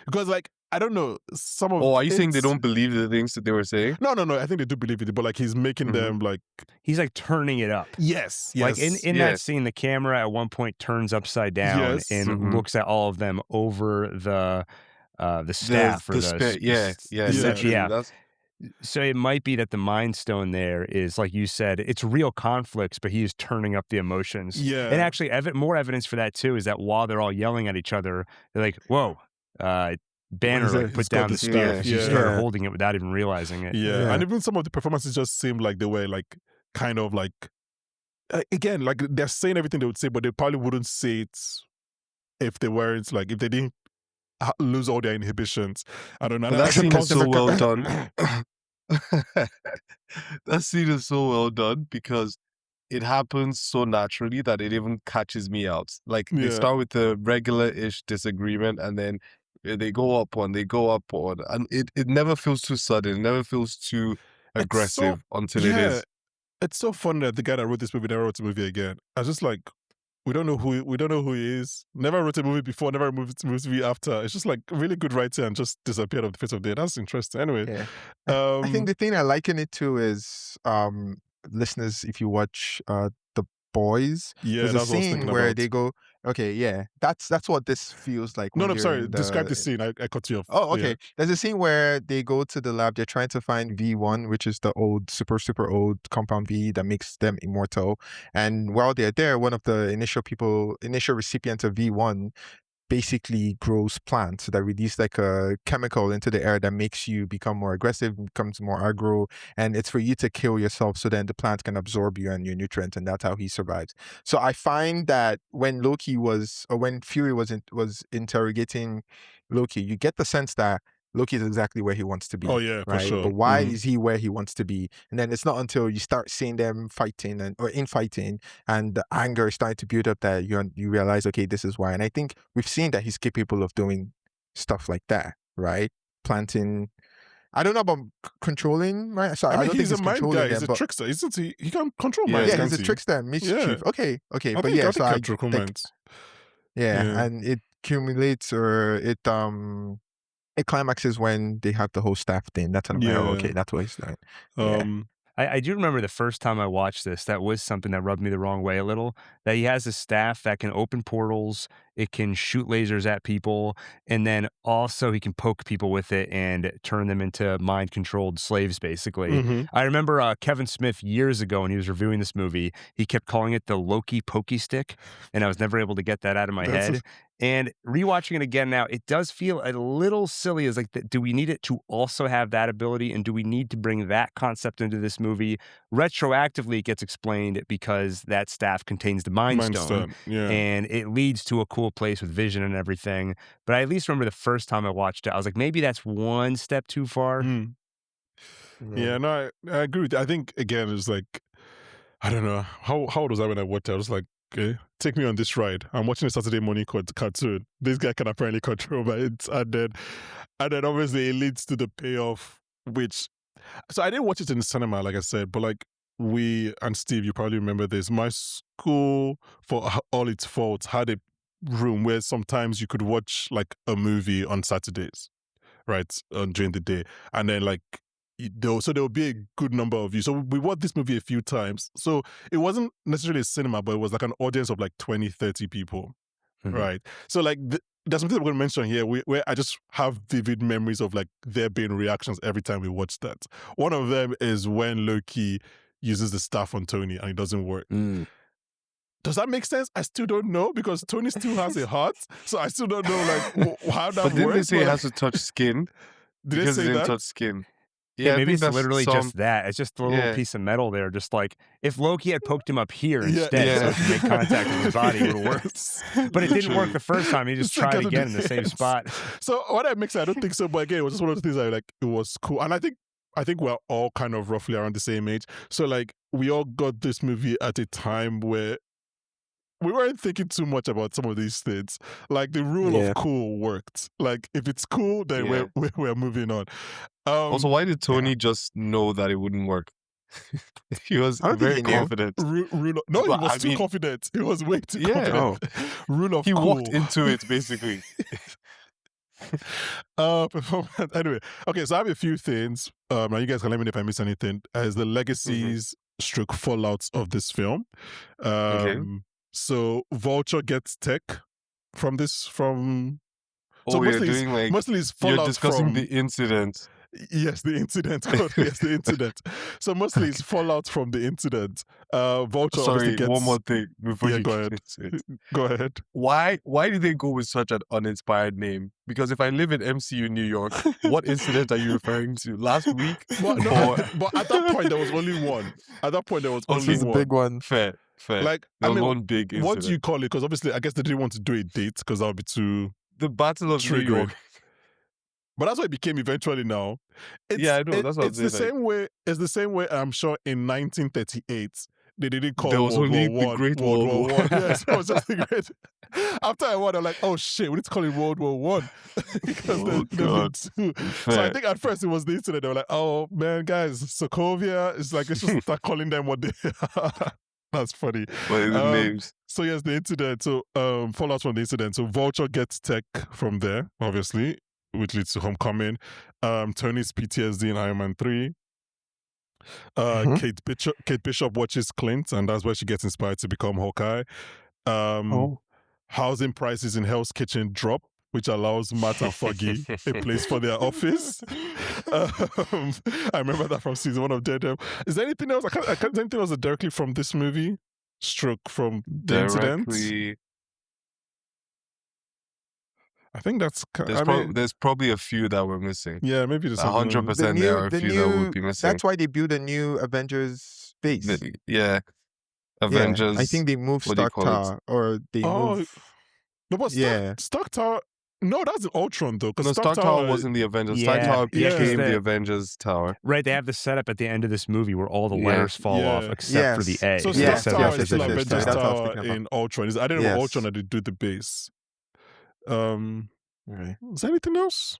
because like I don't know some of. Oh, are you saying they don't believe the things that they were saying? No. I think they do believe it, but like he's making them like. He's like turning it up. Yes. Like in that scene, the camera at one point turns upside down and looks at all of them over the staff or the yeah. So it might be that the Mind Stone there is, like you said, it's real conflicts, but he's turning up the emotions. Yeah. And actually, more evidence for that too is that while they're all yelling at each other, they're like, "Whoa." Banner like put down the spear because she started holding it without even realizing it. Yeah, and even some of the performances just seemed like they were like kind of like again like they're saying everything they would say, but they probably wouldn't say it if they weren't like if they didn't lose all their inhibitions. I don't know. But that scene is so well done. That scene is so well done because it happens so naturally that it even catches me out. Like they start with the regular-ish disagreement and then they go up one, and it never feels too sudden. It never feels too aggressive until it is. It's so fun that the guy that wrote this movie never wrote the movie again. I was just like, we don't know who he is. Never wrote a movie before, never movie after. It's just like really good writing and just disappeared off the face of the earth. That's interesting. Anyway, Yeah. I think the thing I liken it to is listeners, if you watch The Boys, yeah, there's a that's what I was scene thinking where about. they go, okay, yeah, that's what this feels like. No, when no, you're sorry. in Describe the scene. I cut you off. Oh, okay. Yeah. There's a scene where they go to the lab. They're trying to find V1, which is the old, super, super old compound V that makes them immortal. And while they're there, one of the initial recipients of V1 basically grows plants that release like a chemical into the air that makes you become more aggressive, becomes more aggro, and it's for you to kill yourself so then the plant can absorb you and your nutrients, and that's how he survives. So I find that when when Fury was interrogating Loki, you get the sense that Loki is exactly where he wants to be. Oh yeah, for right? sure. But why Mhm. is he where he wants to be? And then it's not until you start seeing them fighting or infighting, and the anger is starting to build up that you realize, okay, this is why. And I think we've seen that he's capable of doing stuff like that, right? Planting. I don't know about controlling, right? So I I mean, don't think he's a mind controlling guy. He's them, a but trickster, isn't he? He can control Yeah. minds. yeah, can't he's a he? trickster, mischief. Okay, I but think yeah, I so think I control like, minds. yeah, Yeah. and it accumulates or it climaxes when they have the whole staff thing. That's when I'm like, oh, okay, Yeah. that's what he's doing. Yeah. I do remember the first time I watched this, that was something that rubbed me the wrong way a little, that he has a staff that can open portals, it can shoot lasers at people, and then also he can poke people with it and turn them into mind-controlled slaves, basically. Mhm. I remember Kevin Smith years ago when he was reviewing this movie, he kept calling it the Loki pokey stick, and I was never able to get that out of my That's head. And rewatching it again now, it does feel a little silly. As like, do we need it to also have that ability, and do we need to bring that concept into this movie? Retroactively, it gets explained because that staff contains the Mind Mind Stone, Stone. Yeah. and it leads to a cool place with Vision and everything. But I at least remember the first time I watched it, I was like, maybe that's one step too far. Mm. Yeah, no, I agree with you. I think again it's like I don't know how old was I when I watched it. I was like, okay, take me on this ride. I'm watching a Saturday morning cartoon. This guy can apparently control my it, and then obviously it leads to the payoff. Which so I didn't watch it in the cinema, like I said, but like we and Steve, you probably remember this. My school, for all its faults, had a room where sometimes you could watch like a movie on Saturdays, right, during the day, and then like there will be a good number of you. So we watched this movie a few times. So it wasn't necessarily a cinema, but it was like an audience of like 20, 30 people, Mhm. right? So like there's something I'm going to mention here where I just have vivid memories of like there being reactions every time we watch that. One of them is when Loki uses the staff on Tony and it doesn't work. Does that make sense? I still don't know because Tony still has a heart. So I still don't know like how that But didn't they works. say it but, has to touch skin? did they Because say it didn't that? touch skin. Yeah, I maybe think it's that's literally some- just that. It's just a little Yeah. piece of metal there. Just like if Loki had poked him up here Yeah, instead, yeah. so he could make contact with his body, it would have worked. Yes. But it didn't work the first time. He just It's like tried other again in the same days. spot. So what that makes it, I don't think so. But again, it was just one of the things I like. It was cool, and I think we're all kind of roughly around the same age. So like we all got this movie at a time where we weren't thinking too much about some of these things. Like the rule Yeah. of cool worked. Like if it's cool, then Yeah. we're moving on. Also, why did Tony just know that it wouldn't work? He was I don't think very he knew. confident. No, he But was I too mean- confident. He was way too Yeah. confident. Rule of He cool. walked into it basically. Performance. Anyway, okay, so I have a few things. And you guys can let me know if I miss anything. As the legacies stroke fallouts of this film. So Vulture gets tech from this So Oh, you're mostly it's- doing like mostly it's you're fallout discussing from the incident. yes, the incident. Yes, the incident. So mostly it's fallout from the incident. Vulture Sorry, obviously gets one more thing before Yeah, you go get ahead. into it. Go ahead. Why did they go with such an uninspired name? Because if I live in MCU New York, what incident are you referring to? Last week? But no, Or- but at that point there was only one. At that point there was Oh, only so He's a one. big one. Fair. Like There I was mean, one big incident. what do you call it? Because obviously, I guess they didn't want to do a date because that would be too The Battle of New triggering. York. But that's what it became eventually. Now, Yeah, I know, that's what I'm it's the saying, same way. It's the same way. I'm sure in 1938 they didn't call There was World only War the One Great World World War War. One. Yes, it was just the great. After a while, they're like, "Oh shit, we need to call it World War One," because Oh, they've been God. two. So I Fair. think at first it was the incident. They were like, "Oh man, guys, Sokovia." It's like let's just start calling them what they are. That's funny. What are the names? So yes, the incident. So fallout from the incident. So Vulture gets tech from there, obviously, which leads to Homecoming. Tony's PTSD in Iron Man 3. Kate Bishop watches Clint, and that's where she gets inspired to become Hawkeye. Housing prices in Hell's Kitchen drop, which allows Matt and Foggy a place for their office. I remember that from season 1 of Daredevil. Is there anything else? I can't. Is there anything else directly from this movie? Stroke from the incident. I think that's. There's probably a few that we're missing. Yeah, maybe there's 100%. There are a few that would be missing. That's why they built a new Avengers base. Avengers. Yeah, I think they moved Stark Tower, or they moved. No, but Stark Tower. No, that's the Ultron though. No, Stark Tower wasn't the Avengers. Stark Tower became the Avengers Tower. Right, they have the setup at the end of this movie where all the letters fall off except for the A. So Stark Tower is still Avengers Tower in Ultron. I didn't know Ultron that they do the base. Is there anything else?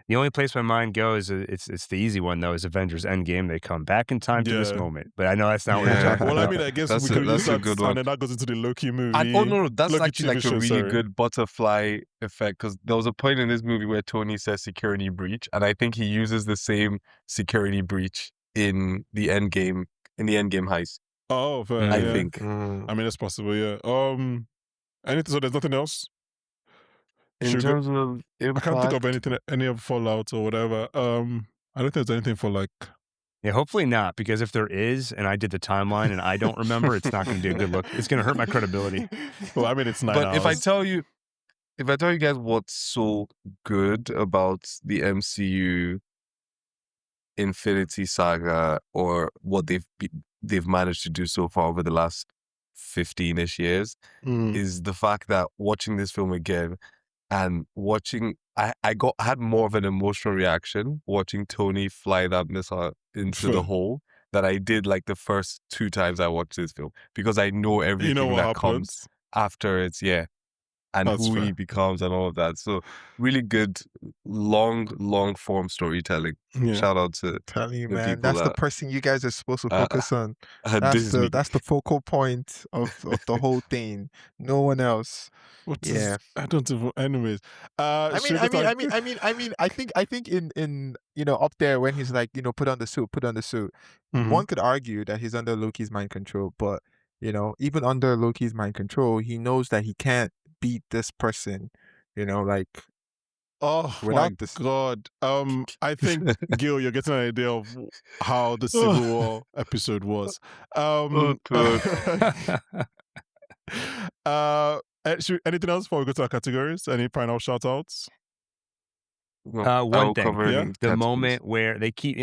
The only place my mind goes, it's the easy one though, is Avengers Endgame. They come back in time to this moment, but I know that's not what we're talking about. Well, I mean, I guess we could use that, good one. And then that goes into the Loki movie. That's Loki actually like a really good butterfly effect, because there was a point in this movie where Tony says security breach, and I think he uses the same security breach in the Endgame heist. Oh, fair. I think. I mean, it's possible. Yeah. Anything? So there's nothing else. In terms of impact? I can't think of anything, any of Fallout or whatever. I don't think there's anything for like. Yeah, hopefully not, because if there is, and I did the timeline and I don't remember, it's not going to be a good look. It's going to hurt my credibility. Well, I mean, it's 9 hours. But if I tell you guys what's so good about the MCU Infinity Saga, or what they've managed to do so far over the last 15-ish years, is the fact that watching this film again. And watching, I had more of an emotional reaction watching Tony fly that missile into the hole that I did like the first 2 times I watched this film, because I know everything that comes after it, and that's who he becomes and all of that. So really good, long form storytelling. Shout out to telling you, man, that's the person you guys are supposed to focus on. That's the focal point of the whole thing. No one else. I don't even. Anyways, I think in up there when he's like, put on the suit. One could argue that he's under Loki's mind control, but even under Loki's mind control, he knows that he can't beat this person. Oh my God. I think, Gil, you're getting an idea of how the Civil War episode was. Anything else before we go to our categories? Any final shout outs? One thing, the moment where they keep,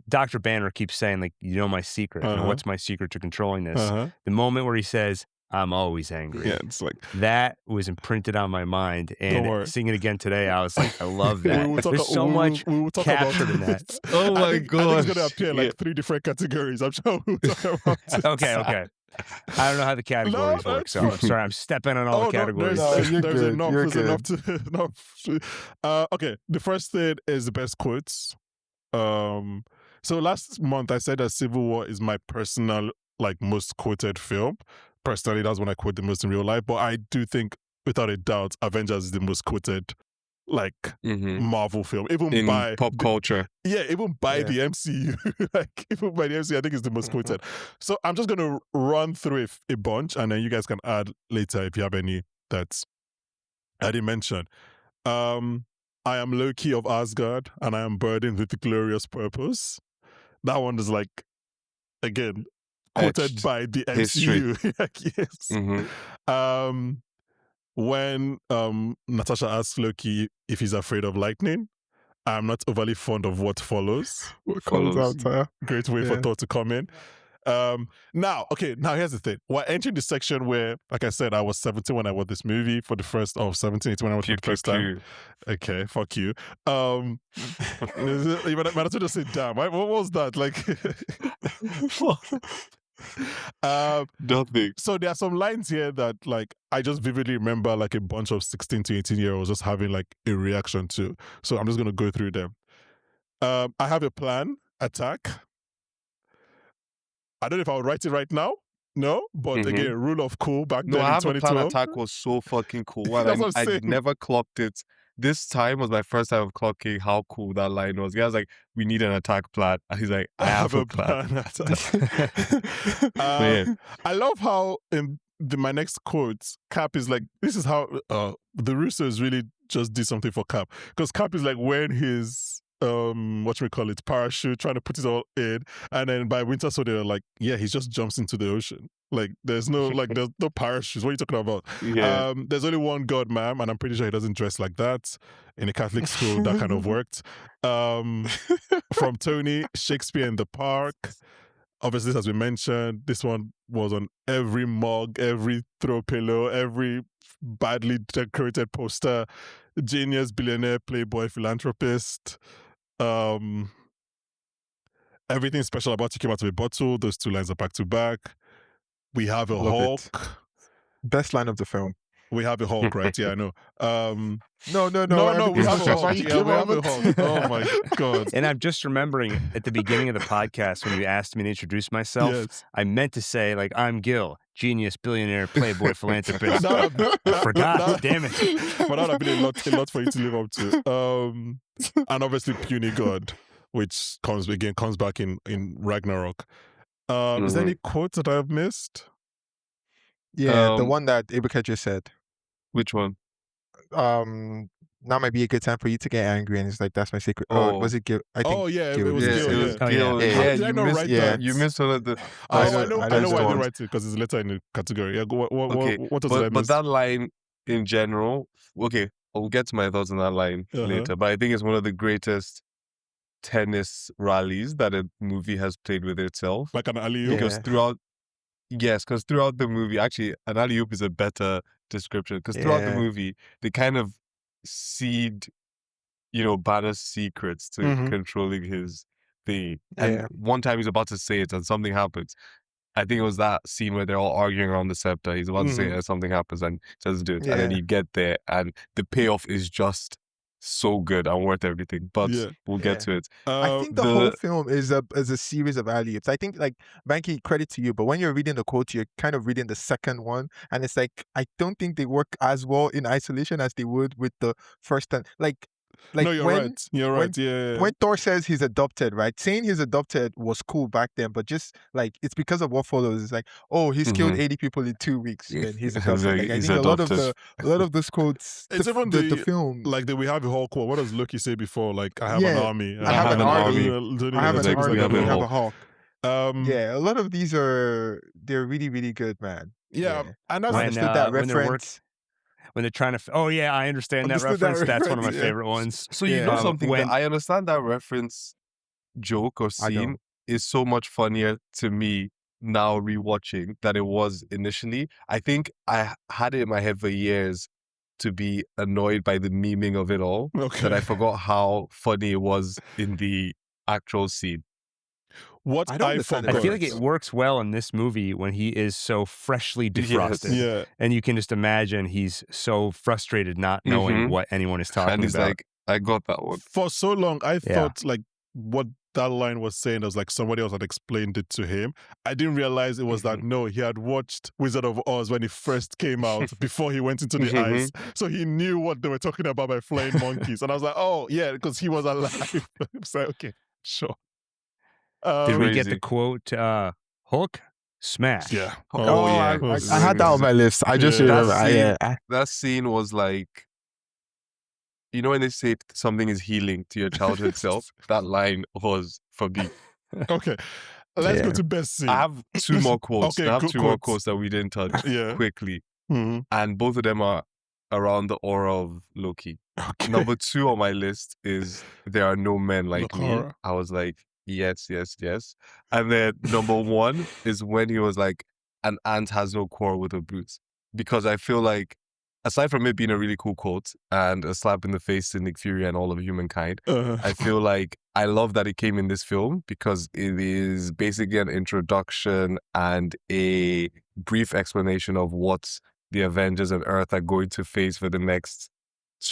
Dr. Banner keeps saying, like, my secret. What's my secret to controlling this? The moment where he says, I'm always angry. Yeah, it's like that was imprinted on my mind. And seeing it again today, I was like, I love that. There's so much captured in that. Oh my God! I think it's gonna appear in like 3 different categories. I'm sure we'll talk about it. Okay. I don't know how the categories work, so I'm sorry. I'm stepping on all the categories. There's enough to. Okay, the first thing is the best quotes. So last month I said that Civil War is my personal most quoted film. Personally, that's when I quote the most in real life. But I do think, without a doubt, Avengers is the most quoted Marvel film, even by pop culture. Even by the MCU. Even by the MCU, I think it's the most quoted. So I'm just gonna run through a bunch, and then you guys can add later if you have any that I didn't mention. I am Loki of Asgard, and I am burdened with a glorious purpose. That one is again, quoted by the MCU. Yes. When Natasha asks Loki if he's afraid of lightning, I'm not overly fond of what follows. Great way for Thor to come in. Now here's the thing. We're entering the section where, like I said, I was 17 when I watched this movie for the first 17, 18 when I watched it the first time. Okay, fuck you. You might as well just say damn. What was that? Nothing. So there are some lines here that I just vividly remember a bunch of 16 to 18-year-olds just having a reaction to. So I'm just gonna go through them. I have a plan. Attack. I don't know if I would write it right now. No, but again, rule of cool back No, then I in have a plan 2012. attack was so fucking cool. That's And what I'm I saying. never clocked it. This time was my first time of clocking how cool that line was. The guy's like, we need an attack plan. And he's like, I have a plan. Yeah. I love how in my next quote, Cap is like, this is how the Russos really just did something for Cap. Because Cap is like wearing his parachute, trying to put it all in, and then by Winter Soldier, they're like, yeah, he just jumps into the ocean. Like there's no parachutes. What are you talking about? Yeah. There's only one God, ma'am, and I'm pretty sure he doesn't dress like that. In a Catholic school, that kind of worked. From Tony, Shakespeare in the Park. Obviously, as we mentioned, this one was on every mug, every throw pillow, every badly decorated poster. Genius, billionaire, playboy, philanthropist. Everything special about you came out of a bottle. Those two lines are back to back. We have a Love Hulk. it. Best line of the film. We have a Hulk, right? Yeah, I know. No. No, we have a Hulk. Why Yeah, we have a Hulk. Oh my God. And I'm just remembering at the beginning of the podcast when you asked me to introduce myself, Yes. I meant to say, like, I'm Gil, genius, billionaire, playboy, philanthropist. That- I forgot. that- Damn it. But that would have been a lot for you to live up to. And obviously Puny God, which comes back in Ragnarok. Is there any quotes that I have missed? Yeah, the one that Ebuka just said. Which one? Now might be a good time for you to get angry, and it's like, that's my secret. Oh, was it Gil? I think. Oh yeah, Gil. it was Yeah, Gil. it was Yeah. Gil. Yeah. Yeah, How did I you not missed, write yeah. that? you missed one of the. I I know know why I it's didn't gone. write it, because it's later in the category. Yeah, what Okay, else did I miss? but that line in general, okay, I'll get to my thoughts on that line later. But I think it's one of the greatest tennis rallies that a movie has played with itself. Like an alley-oop? Because throughout the movie, actually, an alley-oop is a better description. Because throughout the Yeah. movie, they kind of seed, Banner's secrets to controlling his thing. And Yeah. one time he's about to say it and something happens. I think it was that scene where they're all arguing around the scepter. He's about to say it and something happens and doesn't do it. And then Yeah. you get there and the payoff is just so good and worth everything. But we'll get to it. I think the whole film is a series of alley-oops. I think, like, Banky, credit to you, but when you're reading the quote, you're kind of reading the second one, and it's like, I don't think they work as well in isolation as they would with the first one. Like no, you're right. You're right. When Thor says he's adopted, right? Saying he's adopted was cool back then, but just like, it's because of what follows. It's like, oh, he's killed 80 people in 2 weeks, and he's adopted. Like, I He's think adopted. a lot of those quotes, It's even the film. Like, we have a Hulk quote. What does Loki say before? Like, I have an Yeah, army. I have an army. I have an like, army. we have We a have a Hulk. Hulk. Yeah, a lot of these they're really, really good, man. Yeah, and that's When, understood that when they're reference. when they're trying to, I understand that Understood that reference. That's one of my reference, yeah. favorite ones. So you know something, when- I understand that reference joke or I scene don't. is so much funnier to me now rewatching than it was initially. I think I had it in my head for years to be annoyed by the memeing of it all, that I forgot how funny it was in the actual scene. what I don't I understand forgot. it. I feel like it works well in this movie when he is so freshly Yes. defrosted. Yeah. And you can just imagine he's so frustrated not knowing what anyone is talking And he's about. like, I got that one. For so long, I Yeah. thought like what that line was saying was like somebody else had explained it to him. I didn't realize it was that no, he had watched Wizard of Oz when it first came out before he went into the ice. So he knew what they were talking about by flying monkeys. And I was like, oh yeah, because he was alive. So okay, sure. Did we get Crazy. the quote, Hulk? Smash. Yeah. Oh, yeah. I had that on my list. I just Yeah. remember. That's That scene was like, when they say something is healing to your childhood self, that line was for me. Okay. Let's go Yeah. to best scene. I have two more quotes. Okay, I have good two more quotes. quotes that we didn't touch Yeah. quickly. Mhm. And both of them are around the aura of Loki. Okay. Number 2 on my list is there are no men like me. Lokara. I was like, yes. And then number 1 is when he was like, an ant has no quarrel with her boots. Because I feel like, aside from it being a really cool quote and a slap in the face to Nick Fury and all of humankind, I feel like I love that it came in this film because it is basically an introduction and a brief explanation of what the Avengers and Earth are going to face for the next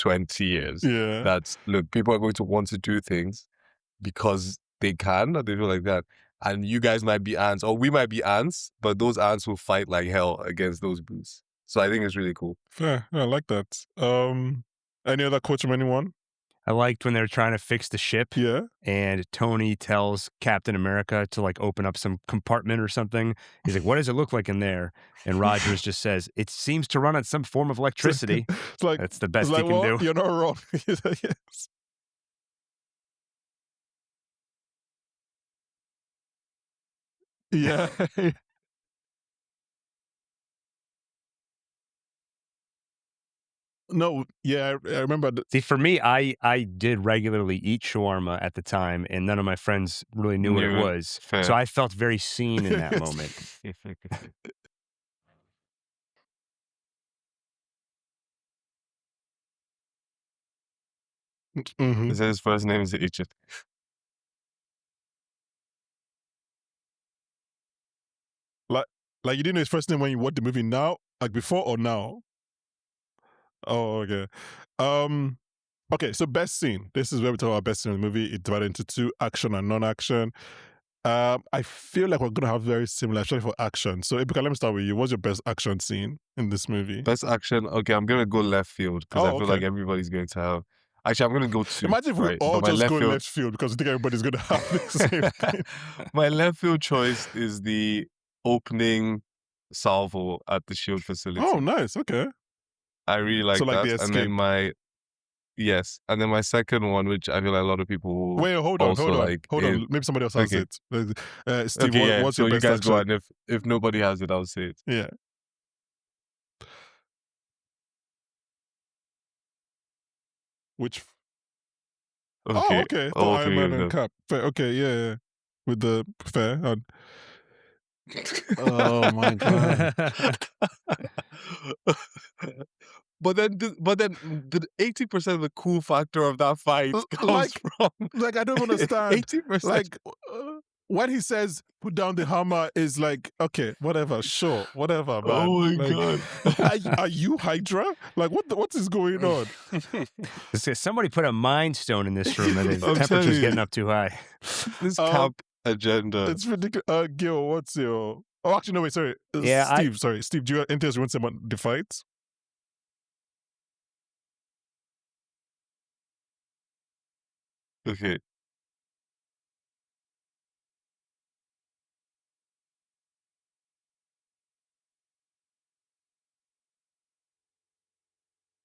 20 years. Yeah. That, look, people are going to want to do things because they can, or they feel like that. and you guys might be ants, or we might be ants, but those ants will fight like hell against those bees. So I think it's really cool. Fair. I like that. Any other quotes from anyone? I liked when they were trying to fix the ship. Yeah. And Tony tells Captain America to like open up some compartment or something. He's like, "What does it look like in there?" And Rogers just says, "It seems to run on some form of electricity." It's like, That's the best it's he like, can well, do. you're not wrong. He's like, yes. Yeah. No, yeah, I remember. See, for me, I did regularly eat shawarma at the time, and none of my friends really knew what it Knew it. was. Fair. So I felt very seen in that Yes. moment. Mhm. He said his first name is Egypt. Like you didn't know his first name when you watched the movie now, like before or now? Oh, okay. Okay, so best scene. This is where we talk about best scene in the movie. It's divided into two, action and non-action. I feel like we're gonna have very similar, especially for action. So Ebuka, let me start with you. What's your best action scene in this movie? Best action. Okay, I'm gonna go left field because I Oh, feel okay. like everybody's going to have. Actually, I'm gonna go two. Imagine if we right? all But my just left go field, left field because we think everybody's gonna have the same thing. my left field choice is the opening salvo at the shield facility. Oh, nice. Okay. I really like So, like, that. the And then escape. and then my second one, which I feel like a lot of people will Wait, hold on. also like. Hold is- on. Maybe somebody else has Okay. it. Steve, Okay, yeah. what's So your you best guys go action? on. If nobody has it, I'll say it. Yeah. Which? Okay. Oh, okay. All For Iron three Man of and them. Cap. Fair. Okay, yeah. With the fair. Oh my god. But then the 80% of the cool factor of that fight comes Like- from Like, I don't understand. 80%. Like, when he says put down the hammer is like, okay, whatever, sure, whatever, man. Oh my Like, god. are you Hydra? Like, what is going on? Somebody put a mind stone in this room, and the I'm telling temperature's you. getting up too high. This Um, cap agenda. It's ridiculous. Gil, what's your... Oh, actually, no, wait, sorry. Yeah, Steve, do you have anything else you want to say about the fights? Okay.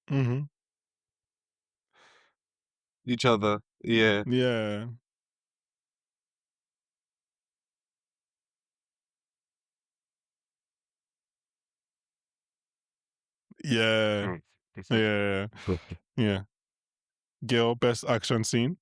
Mm-hmm. Each other. Yeah. Yeah. Yeah. Yeah. Yeah. Gil, best action scene?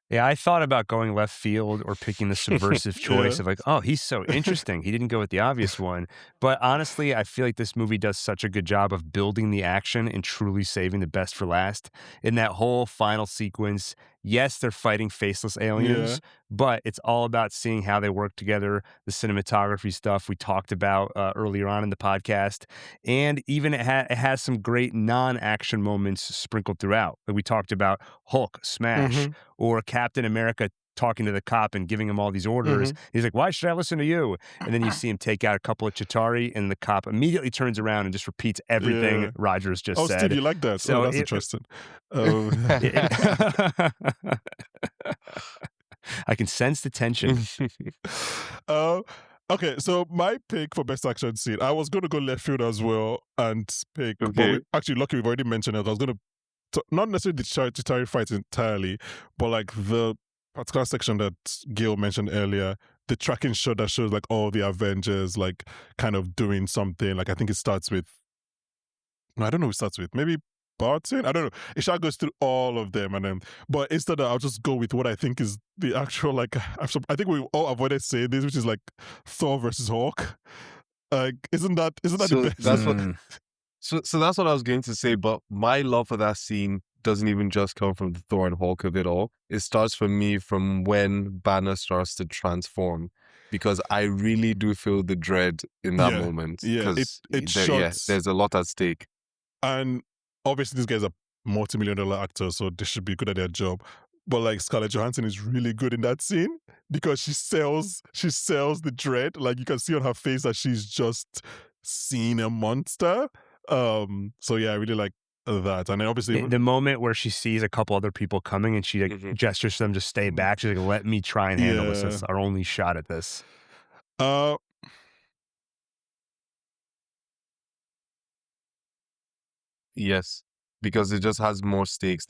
Yeah, I thought about going left field or picking the subversive choice Yeah. of like, oh, he's so interesting. He didn't go with the obvious one. But honestly, I feel like this movie does such a good job of building the action and truly saving the best for last. In that whole final sequence, yes, they're fighting faceless aliens, but it's all about seeing how they work together, the cinematography stuff we talked about earlier on in the podcast. And even it has some great non-action moments sprinkled throughout. Like we talked about Hulk smash, Mhm. or Captain America talking to the cop and giving him all these orders. He's like, why should I listen to you? And then you see him take out a couple of Chitauri, and the cop immediately turns around and just repeats everything Yeah. Rogers just Oh, said. Steve, you like that? So Oh, that's it- interesting. I can sense the tension. Okay, so my pick for best action scene, I was going to go left field as well and pick, but Okay. actually, lucky we've already mentioned it. I was going to, not necessarily the Chitauri fight entirely, but like the particular section that Gil mentioned earlier, the tracking shot that shows like all the Avengers like kind of doing something. Like I think it starts with, no, I don't know who it starts with. Maybe Barton? I don't know. It shall goes through all of them, and then, but instead I'll just go with what I think is the actual like. I think we all avoided saying this, which is like Thor versus Hawk. Like, isn't that So the best? that's what- Mm. So that's what I was going to say, but my love for that scene doesn't even just come from the Thor and Hulk of it all. It starts for me from when Banner starts to transform, because I really do feel the dread in that Yeah, moment. yeah, Because it shots- there's a lot at stake. And obviously, these guys are multi-million-dollar actors, so they should be good at their job. But like Scarlett Johansson is really good in that scene because she sells the dread. Like you can see on her face that she's just seen a monster. So yeah, I really like that. And then obviously The moment where she sees a couple other people coming and she like gestures to them to stay back, she's like, "Let me try and handle this. It's our only shot at this." Yes, because it just has more stakes.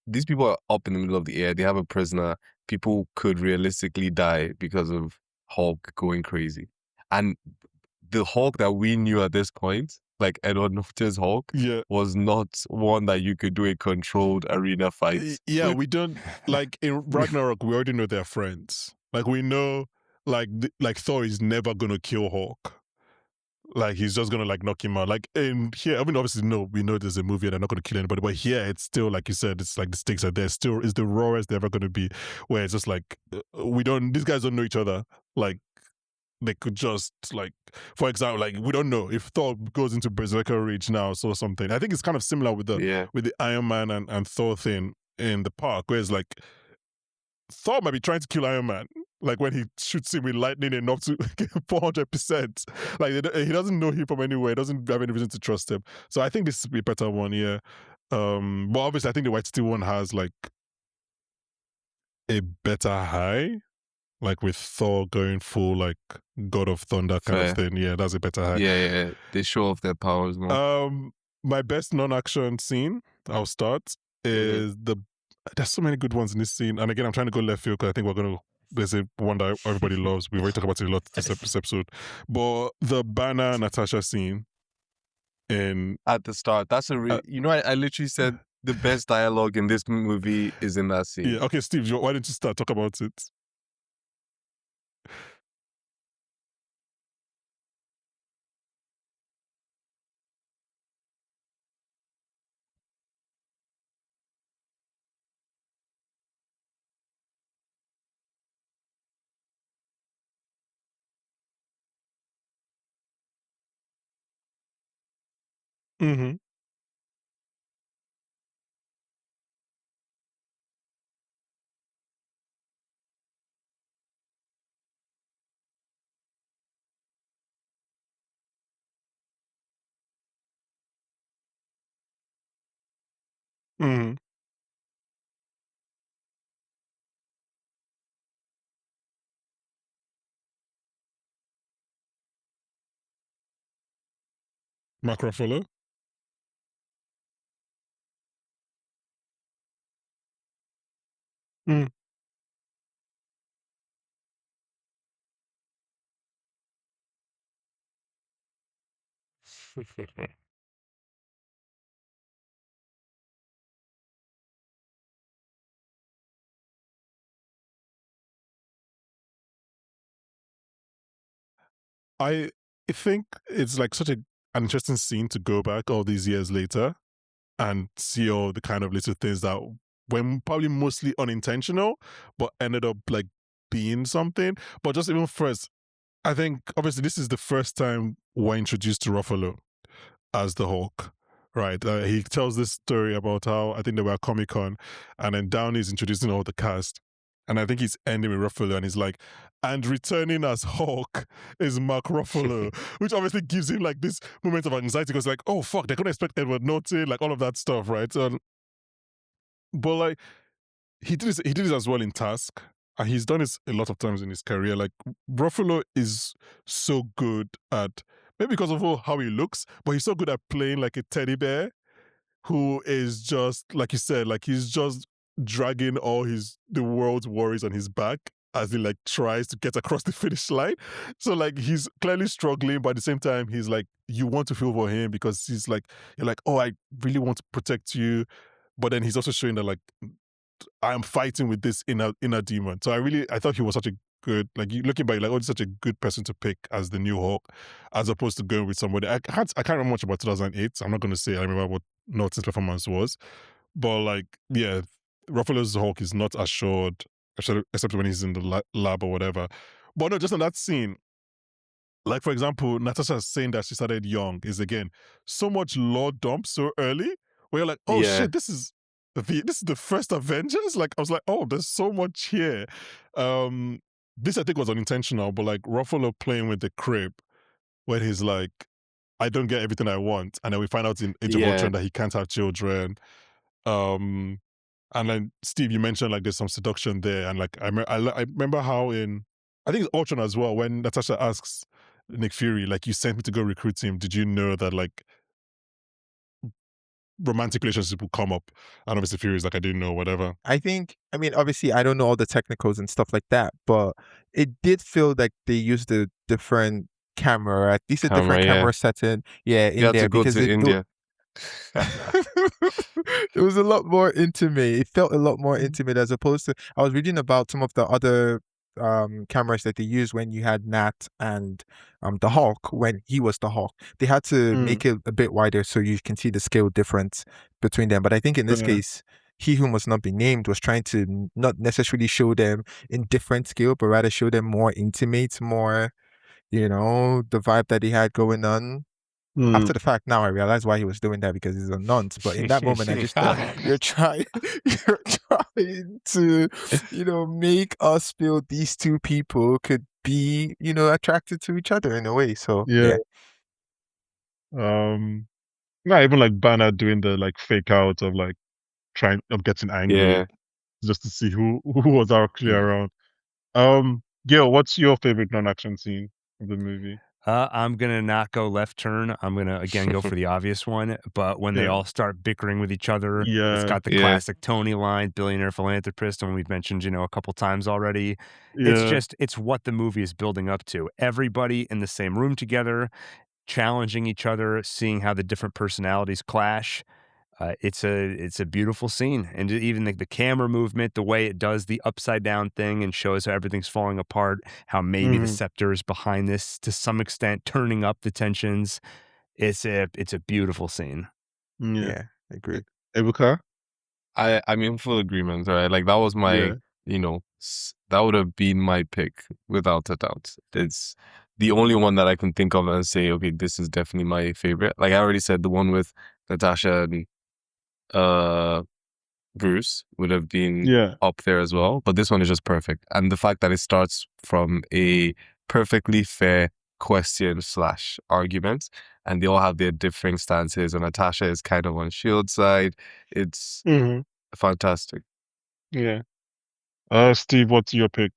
These people are up in the middle of the air. They have a prisoner. People could realistically die because of Hulk going crazy. And the Hulk that we knew at this point, like Edward Norton's Hulk, was not one that you could do a controlled arena fight. Yeah, we don't like in Ragnarok. We already know they're friends. Like we know, like Thor is never gonna kill Hulk. Like he's just gonna like knock him out. Like in here, I mean, obviously, no, we know there's a movie and they're not gonna kill anybody. But here, it's still like you said, it's like the stakes are there. Still, is the rawest they're ever gonna be. Where it's just like these guys don't know each other. Like they could just like, for example, like we don't know if Thor goes into Berserker Rage now or something. I think it's kind of similar with the Iron Man and Thor thing in the park, where it's like Thor might be trying to kill Iron Man. Like when he shoots him with lightning enough to 400%. Like he doesn't know him from anywhere. He doesn't have any reason to trust him. So I think this is a better one, yeah. But obviously I think the White Steel one has like a better high. Like with Thor going full like God of Thunder kind of thing. Yeah, that's a better high. Yeah. They show off their powers more. My best non-action scene, I'll start, is there's so many good ones in this scene. And again, I'm trying to go left field because I think there's a one that everybody loves. We've already talked about it a lot this episode. But the Banner Natasha scene at the start, that's I literally said the best dialogue in this movie is in that scene. Yeah, okay, Steve, why don't you start? Talk about it. Mm-hmm. Mm-hmm. Mark Ruffalo. Mm. I think it's like such an interesting scene to go back all these years later and see all the kind of little things that were probably mostly unintentional, but ended up like being something. But just even first, I think obviously this is the first time we're introduced to Ruffalo as the Hulk, right? He tells this story about how I think they were at Comic-Con and then Downey's introducing all the cast. And I think he's ending with Ruffalo and he's like, and returning as Hulk is Mark Ruffalo, which obviously gives him like this moment of anxiety because like, oh fuck, they couldn't expect Edward Norton, like all of that stuff, right? But like, he did this as well in Task. And he's done this a lot of times in his career. Like Ruffalo is so good at, maybe because of how he looks, but he's so good at playing like a teddy bear who is just, like you said, like he's just dragging all the world's worries on his back as he like tries to get across the finish line. So like he's clearly struggling, but at the same time, he's like, you want to feel for him because he's like, you're like, oh, I really want to protect you. But then he's also showing that like, I'm fighting with this inner demon. So I thought he was such a good, like looking back, like, oh, such a good person to pick as the new Hulk, as opposed to going with somebody. I can't remember much about 2008. So I'm not going to say I remember what Norton's performance was, but like, yeah, Ruffalo's Hulk is not assured, except when he's in the lab or whatever. But no, just on that scene, like for example, Natasha saying that she started young is again so much lore dump so early, where you're like, oh shit, this is this is the first Avengers. Like I was like, oh, there's so much here. This I think was unintentional, but like Ruffalo playing with the crib when he's like, I don't get everything I want, and then we find out in Age of Yeah. Ultron that he can't have children. And then Steve, you mentioned like there's some seduction there, and like I remember how in I think it's Ultron as well when Natasha asks Nick Fury, like, you sent me to go recruit him. Did you know that like romantic relationship will come up? And obviously Fury is like, I didn't know, whatever. I think, I mean, obviously, I don't know all the technicals and stuff like that, but it did feel like they used a different camera, at least a different Camera, yeah. camera setting, You in had there to go because to India. it was a lot more intimate. It felt a lot more intimate as opposed to, I was reading about some of the other cameras that they used when you had Nat and the Hulk, when he was the Hulk. They had to make it a bit wider so you can see the scale difference between them. But I think in this case, He Who Must Not Be Named was trying to not necessarily show them in different scale, but rather show them more intimate, more, the vibe that he had going on. After the fact, now I realize why he was doing that, because he's a nonce. But in that moment, I just thought you're trying to, make us feel these two people could be, attracted to each other in a way. So yeah. Not even like Banner doing the like fake out of like getting angry Yeah. just to see who was actually around. Gil, what's your favorite non-action scene of the movie? I'm gonna not go left turn. I'm gonna again go for the obvious one. But when they Yeah. all start bickering with each other, it's Yeah. got the Yeah. classic Tony line, billionaire philanthropist, and we've mentioned, a couple times already. It's what the movie is building up to. Everybody in the same room together, challenging each other, seeing how the different personalities clash. It's a beautiful scene, and even the camera movement, the way it does the upside down thing and shows how everything's falling apart, how maybe the scepter is behind this to some extent, turning up the tensions. It's a beautiful scene. Yeah, agreed. Ebuka? I'm in full agreement, right? Like that was my, that would have been my pick without a doubt. It's the only one that I can think of and say, okay, this is definitely my favorite. Like I already said, the one with Natasha and Bruce would have been up there as well, but this one is just perfect. And the fact that it starts from a perfectly fair question / argument, and they all have their differing stances, and Natasha is kind of on Shield's side. It's fantastic. Yeah. Steve, what's your pick?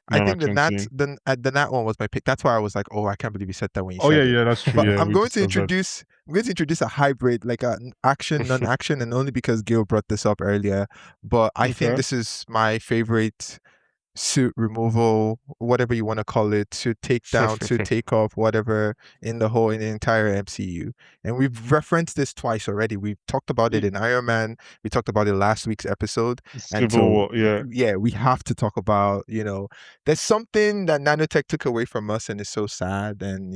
I think the Nat one was my pick. That's why I was like, oh, I can't believe you said that when you Oh said it. yeah, that's true. But Yeah, I'm going to introduce a hybrid, like an action, non-action, and only because Gil brought this up earlier. But I think this is my favorite suit removal, whatever you want to call it, to take down, to take off, whatever, in the entire MCU. And we've referenced this twice already. We've talked about it in Iron Man. We talked about it last week's episode. Civil War, yeah, we have to talk about, there's something that nanotech took away from us, and it's so sad. And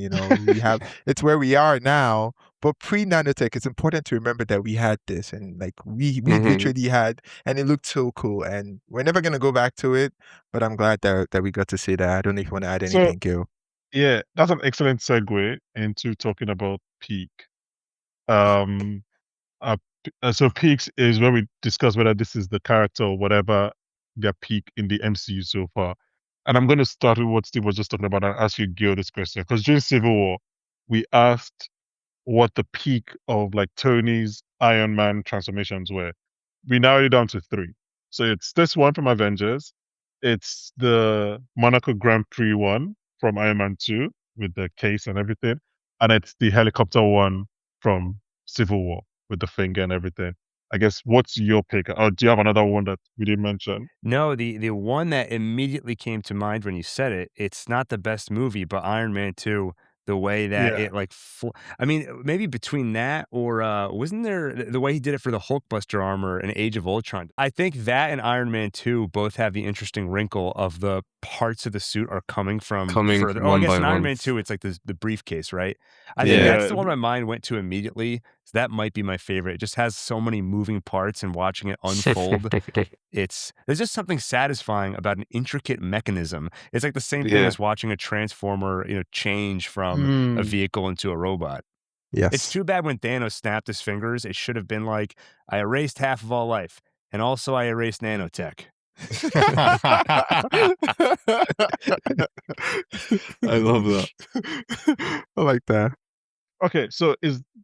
it's where we are now. But pre-nanotech, it's important to remember that we had this, and like we literally had, and it looked so cool. And we're never gonna go back to it, but I'm glad that we got to see that. I don't know if you want to add anything, Gil. Yeah, that's an excellent segue into talking about peak. So peaks is where we discuss whether this is the character or whatever their peak in the MCU so far. And I'm going to start with what Steve was just talking about and ask you, Gil, this question. Because during Civil War, we asked what the peak of like Tony's Iron Man transformations were. We narrowed it down to 3. So it's this one from Avengers, it's the Monaco Grand Prix one from Iron Man 2 with the case and everything, and it's the helicopter one from Civil War with the finger and everything. I guess, what's your pick? Or do you have another one that we didn't mention? No, the one that immediately came to mind when you said it, it's not the best movie, but Iron Man 2, the way that it like, I mean, maybe between that or wasn't there the way he did it for the Hulkbuster armor in Age of Ultron? I think that and Iron Man 2 both have the interesting wrinkle of the parts of the suit are coming further. I guess in Iron Man 2, it's like the briefcase, right? I think that's the one my mind went to immediately. So that might be my favorite. It just has so many moving parts, and watching it unfold. There's just something satisfying about an intricate mechanism. It's like the same thing as watching a transformer, change from a vehicle into a robot. Yes. It's too bad when Thanos snapped his fingers, it should have been like, I erased half of all life, and also I erased nanotech. I love that. I like that. Okay, so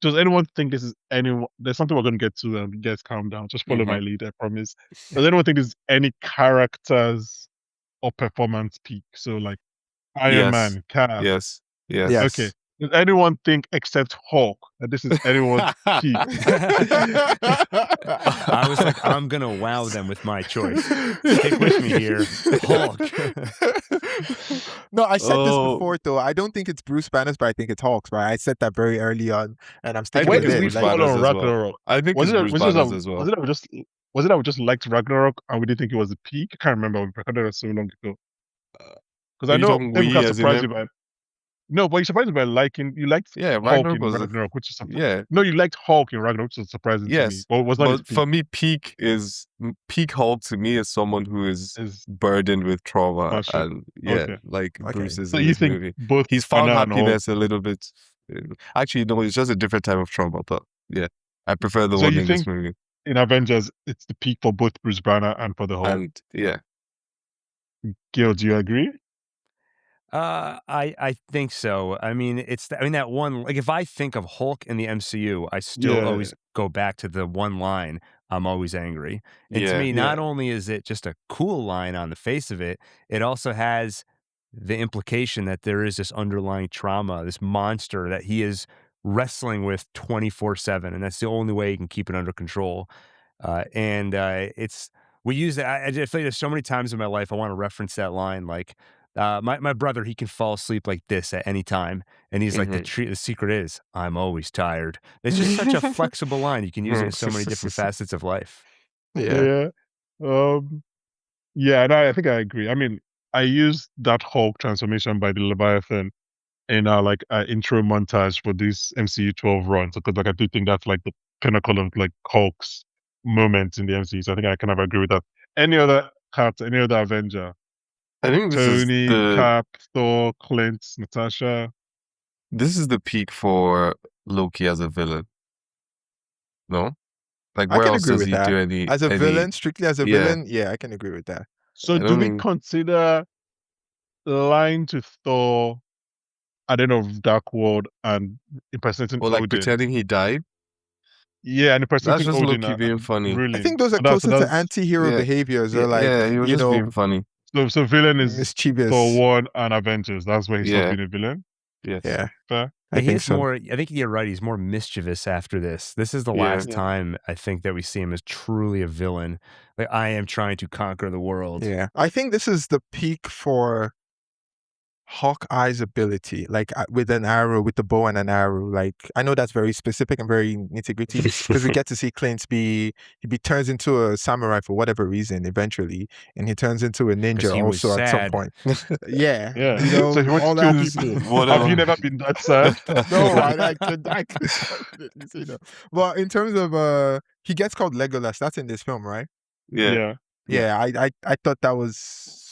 does anyone think this is anyone? There's something we're going to get to. You guys, calm down. Just follow my lead. I promise. Does anyone think there's any characters or performance peak? So like Iron Yes. Man, Cap. Yes. Yes. Yes. Okay. Does anyone think except Hulk that this is anyone's peak? I was like, I'm gonna wow them with my choice. Stick with me here, Hulk. No, I said this Oh. before though. I don't think it's Bruce Banner's, but I think it's Hulk's. Right? I said that very early on, and I'm I sticking When think with it's did we it. Bruce Like, fall on Banner's as well. Ragnarok? I think Was it's it Bruce was Banner's it as well. was it that we just liked Ragnarok and we didn't think it was a peak? I can't remember. We recorded it so long ago. Because Are I you know talking we Ebuka as in surprised him? you by no, but you surprised me by liking you liked Yeah, Hulk Ragnarok in was Ragnarok, which is yeah. no, you liked Hulk in Ragnarok, which is surprising to me. Yes. But it was not his But peak. for me, peak Hulk to me is someone who is Is burdened with trauma, oh shit. and yeah, Okay. like Okay. Bruce is So in you this think movie. both He's found Banner and Hulk? happiness a little bit. Actually, no, it's just a different type of trauma. But yeah, I prefer the So one you in this think movie. in Avengers it's the peak for both Bruce Banner and for the Hulk? And yeah, Gil, do you agree? I think so. I mean, that one, like, if I think of Hulk in the MCU, I still Yeah. always go back to the one line, I'm always angry. And to yeah, me, Yeah. not only is it just a cool line on the face of it, it also has the implication that there is this underlying trauma, this monster that he is wrestling with 24/7, and that's the only way he can keep it under control. We use that. I feel like there's so many times in my life I want to reference that line. Like, my brother, he can fall asleep like this at any time, and he's like, the secret is I'm always tired. It's just such a flexible line. You can use it in so many different facets of life. yeah. Yeah, and I think I agree. I mean, I used that Hulk transformation by the Leviathan in our intro montage for this MCU 12 run. Because like I do think that's like the pinnacle of like Hulk's moment in the MCU. So I think I kind of agree with that. Any other character, any other Avenger? I think this is Tony, Cap, Thor, Clint, Natasha. This is the peak for Loki as a villain. No, like I where can else agree does with he that. do any As a villain, strictly as a yeah. villain, yeah, I can agree with that. So I do don't we think- consider lying to Thor at the end of Dark World and impersonating or like Odin? pretending he died? Yeah, and That's impersonating just Odin Loki being funny. really. I think those are That's closer to anti-hero yeah, behaviors, or yeah, like yeah, he was you just know, being funny. so villain is mischievous. Thor 1 and Avengers. That's where he stopped Yeah. being a villain. Yes. Yeah, Fair. I think so. I think you're right. He's more mischievous after this. This is the Yeah. last Yeah. time I think that we see him as truly a villain. Like, I am trying to conquer the world. Yeah, I think this is the peak for Hawkeye's ability, like with an arrow, with the bow and an arrow. Like, I know that's very specific and very nitty-gritty because we get to see Clint turns into a samurai for whatever reason eventually, and he turns into a ninja he was also at some sad. point. Yeah, Yeah. you know, So he wants all to kill that. people. Whatever. Have you never been that sad? No, I could definitely say that. But in terms of he gets called Legolas. That's in this film, right? Yeah. Yeah, I thought that was,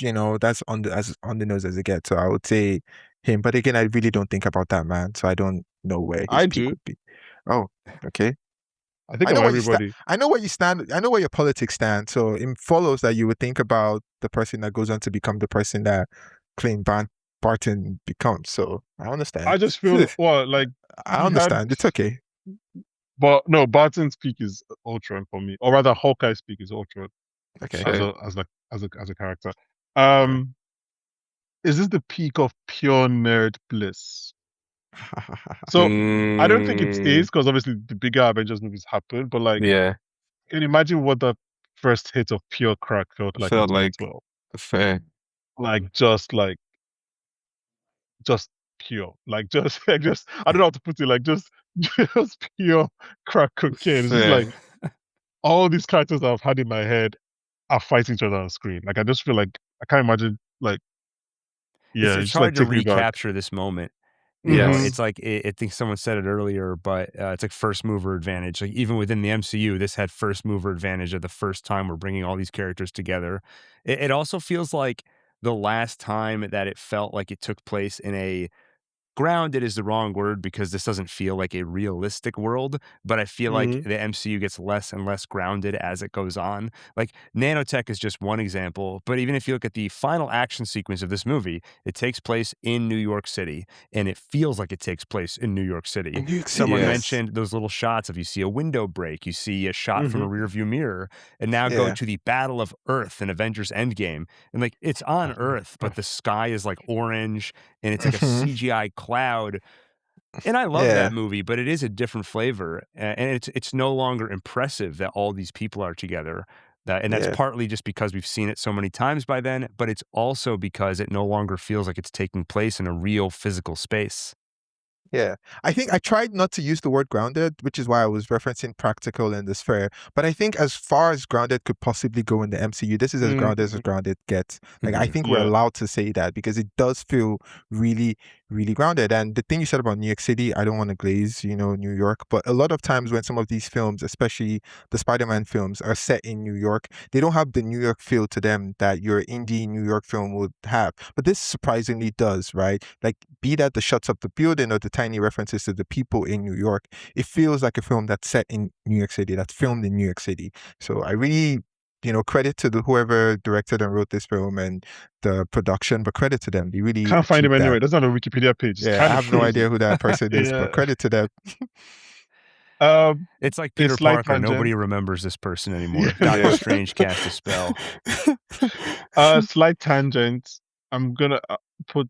that's as on the nose as it gets. So I would say him. But again, I really don't think about that man, so I don't know where his I peak do. would be. Oh, okay. I think I know of where you sta- everybody. I know where you stand. I know where your politics stand. So it follows that you would think about the person that goes on to become the person that Clint Barton becomes. So I understand. I just feel I he understand. had- It's okay. But no, Barton's peak is Ultron for me, or rather, Hawkeye's peak is Ultron Okay. Okay. as a character. Is this the peak of pure nerd bliss? So I don't think it is, because obviously the bigger Avengers movies happen. But like, Yeah. can you imagine what the first hit of pure crack felt like in Felt like 2012? fair. Just pure, just I don't know how to put it, just pure crack cocaine. It's just Fair. like all these characters that I've had in my head are fighting each other on screen. Like, I just feel like I can't imagine, like, yeah, It's just hard to take me back. recapture this moment. You know, Yes. it's like, I think someone said it earlier, but it's like first mover advantage. Like, even within the MCU, this had first mover advantage of the first time we're bringing all these characters together. It also feels like the last time that it felt like it took place in a grounded is the wrong word because this doesn't feel like a realistic world, but I feel like Mhm. the MCU gets less and less grounded as it goes on. Like nanotech is just one example, but even if you look at the final action sequence of this movie, it takes place in New York City and it feels like it takes place in New York City. In New York City, Someone Yes. mentioned those little shots of you see a window break, you see a shot from a Mhm. rear view mirror, and now go Yeah. to the Battle of Earth in Avengers Endgame. And like it's on Earth, but the sky is like orange and it's like a Mhm. CGI cloud. And I love Yeah. that movie, but it is a different flavor, and it's no longer impressive that all these people are together. And that's Yeah. partly just because we've seen it so many times by then, but it's also because it no longer feels like it's taking place in a real physical space. Yeah. I think I tried not to use the word grounded, which is why I was referencing practical in this fair. But I think as far as grounded could possibly go in the MCU, this is as Mhm. grounded gets. Like I Mhm. think we're Yeah. allowed to say that because it does feel really, really grounded. And the thing you said about New York City, I don't want to glaze, New York, but a lot of times when some of these films, especially the Spider-Man films, are set in New York, they don't have the New York feel to them that your indie New York film would have. But this surprisingly does, right? Like be that the shots of the building or the tiny references to the people in New York, it feels like a film that's set in New York City, that's filmed in New York City. So I really, credit to whoever directed and wrote this film and the production, but credit to them. They really Can't find him achieved that. anywhere. It doesn't have a Wikipedia page. It's Yeah, I kind of have no crazy. idea who that person is, but Yeah. credit to them. It's like A Peter slight Parker. Nobody tangent. remembers this person anymore. Yeah. Doctor Yeah. Strange cast a spell. Slight tangent. I'm gonna put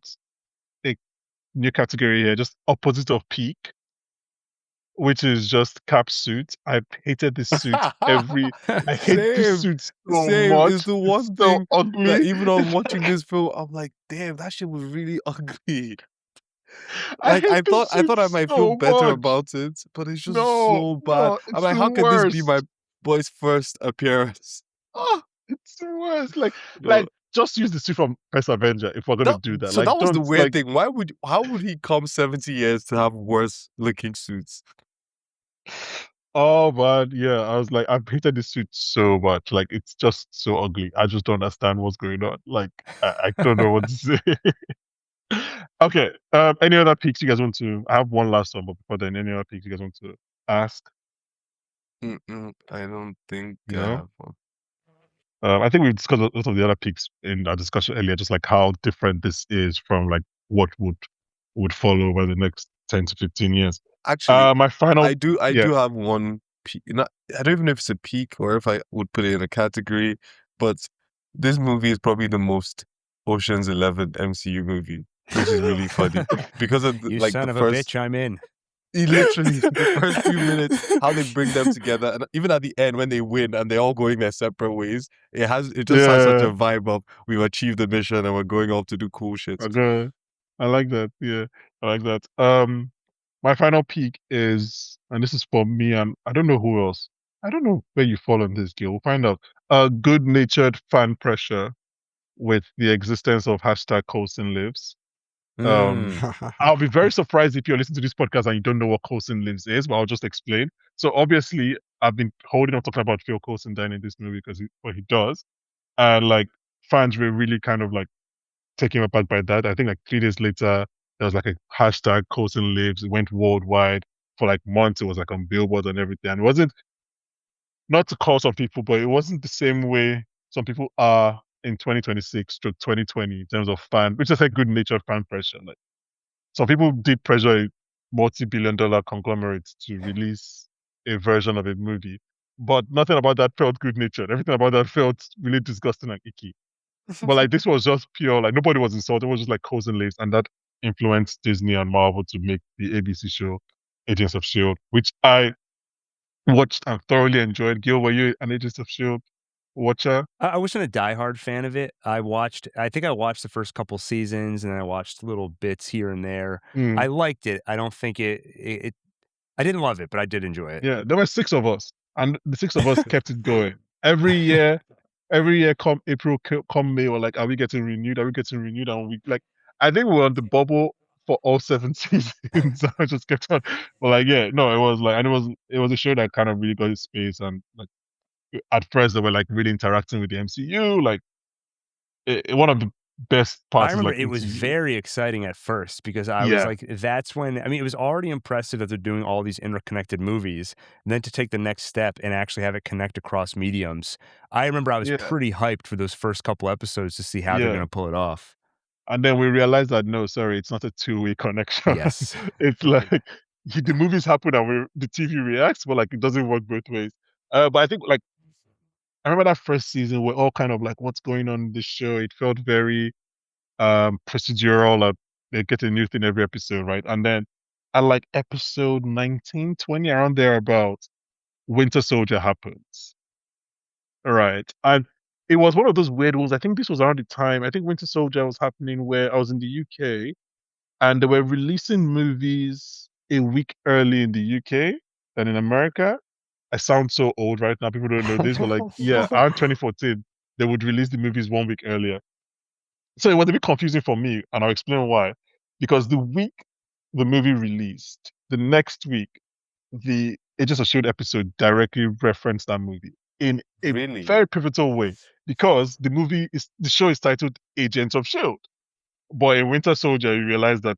a new category here, just opposite of peak, which is just Cap suit. I hated this suit I hate this Same. suit so Same is much. the It's one so thing that ugly. even on watching this film, I'm like, damn, that shit was really ugly. I Like hate this I suit thought I might feel so better much. about it, but it's just No, so bad. no, I'm it's like, the how can this be my worst. boy's first appearance? Oh, it's the worst. Like, No, just use the suit from First Avenger if we're gonna that do that. so Like, that was the don't weird like. thing. How would he come 70 years to have worse looking suits? Oh man, yeah. I was like, I've hated this suit so much. Like, it's just so ugly. I just don't understand what's going on. Like, I don't know what to say. Okay. Any other picks you guys want to? I have one last one, but before then, any other picks you guys want to ask? I don't think I No. have one. I think we've discussed a lot of the other picks in our discussion earlier, just like how different this is from like what would follow over the next 10 to 15 years. Actually, My final, I yeah. do have one peak. Not, I don't even know if it's a peak or if I would put it in a category, but this movie is probably the most Ocean's 11 MCU movie, which is really funny because of You like the son of a first, bitch, I'm in. literally the first few minutes, how they bring them together, and even at the end when they win and they're all going their separate ways, it just has such a Yeah. vibe of we've achieved the mission and we're going off to do cool shit. Okay. I like that. Yeah, I like that. My final peak is, and this is for me, and I don't know who else. I don't know where you fall on this, Gil. We'll find out. Good-natured fan pressure with the existence of hashtag Coulson Lives. Mm. I'll be very surprised if you're listening to this podcast and you don't know what Coulson Lives is, but I'll just explain. So obviously, I've been holding on talking about Phil Coulson dying in this movie because what he does, and like fans were really kind of like taken aback by that. I think like 3 days later, there was like a hashtag Coulson Lives. It went worldwide for like months. It was like on billboards and everything. And it wasn't, not to call some people, but it wasn't the same way some people are in 2026 to 2020 in terms of fan, which is a good natured fan pressure. Like some people did pressure a multi-billion-dollar conglomerate to release a version of a movie, but nothing about that felt good natured. Everything about that felt really disgusting and icky. But like this was just pure, like nobody was insulted. It was just like Cousin Lives, and that influenced Disney and Marvel to make the ABC show Agents of Shield, which I watched and thoroughly enjoyed. Gil, were you an Agents of Shield watcher? I wasn't a diehard fan of it. I think I watched the first couple seasons and then I watched little bits here and there. Mm, I liked it. I don't think I didn't love it, but I did enjoy it. yeah, there were 6 of us, and the 6 of us kept it going every year. Every year, come April, come May, we're like, are we getting renewed? Are we getting renewed? And we like, I think we were on the bubble for all 7 seasons. I just kept on, but like, yeah, no, it was like, and it was a show that kind of really got its space, and like at first they were like really interacting with the MCU, like one of the best I part is remember like it was into very exciting at first because I was yeah, like, that's when, I mean, it was already impressive that they're doing all these interconnected movies. And then to take the next step and actually have it connect across mediums. I remember I was yeah, pretty hyped for those first couple episodes to see how they're yeah. going to pull it off. And then we realized that no, sorry, it's not a two-way connection. Yes. It's like the movies happen and the TV reacts, but like it doesn't work both ways. But I think like I remember that first season, we're all kind of like, what's going on in this show? It felt very procedural. Like they get a new thing every episode, right? And then at like episode 19, 20, around there about Winter Soldier happens. All right. And it was one of those weird ones. I think this was around the time. I think Winter Soldier was happening where I was in the UK and they were releasing movies a week early in the UK than in America. I sound so old right now. People don't know this, but like, yeah, around 2014, they would release the movies 1 week earlier. So it was a bit confusing for me, and I'll explain why. Because the week the movie released, the next week, the Agents of Shield episode directly referenced that movie in a Really? very pivotal way. Because the show is titled Agents of Shield. But in Winter Soldier, you realize that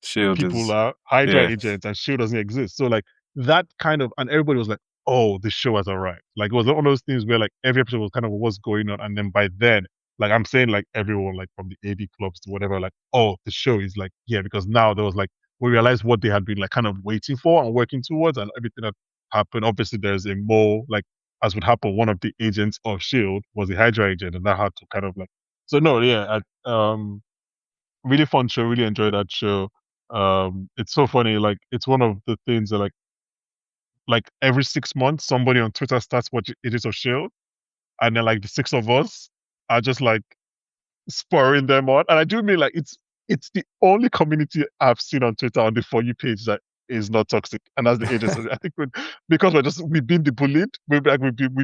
Shield people is are Hydra yeah. agents and Shield doesn't exist. So like that kind of, and everybody was like, "Oh, the show has arrived." Like it was one of those things where like every episode was kind of what's going on, and then by then, like I'm saying, like everyone, like from the AV clubs to whatever, like, "Oh, the show is like yeah," because now there was like we realized what they had been like kind of waiting for and working towards, and everything that happened. Obviously, there's a more like as would happen, one of the agents of Shield was a Hydra agent, and that had to kind of like so no, yeah, really fun show. Really enjoyed that show. It's so funny. Like it's one of the things that like every 6 months somebody on Twitter starts watching Agents of Shield, and then like the six of us are just like spurring them on. And I do mean like it's the only community I've seen on Twitter on the For You page that is not toxic, and that's the Agents. I think because we've been the bullied. We've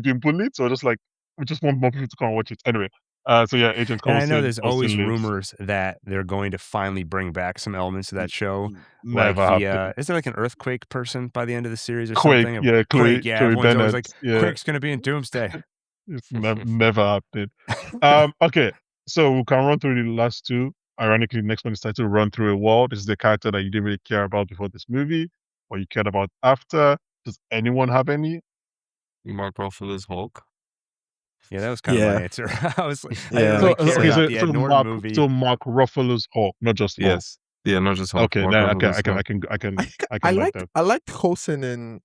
been bullied, so just like we just want more people to come and watch it anyway. So yeah, Agent And I know Coulson there's always lives. rumors that they're going to finally bring back some elements of that show. Never Like happened. is there like an earthquake person by the end of the series or Quake, something? yeah, Quake, yeah. Chloe Everyone's always Bennett, like, yeah, Quake's going to be in Doomsday. it's never happened. Okay, so we can run through the last two. Ironically, the next one is titled "Run Through a Wall." This is the character that you didn't really care about before this movie, or you cared about after. Does anyone have any? Mark Ruffalo's Hulk. Yeah, that was kind of my Yeah. answer. I was like, I Yeah. didn't really care Okay, about the Ed Norton Mark, movie. so Mark Ruffalo's Hulk, not just Hulk. Yes. Yeah, not just Hulk. Okay, Mark then Ruffalo's Hulk. I can like that. I liked Coulson in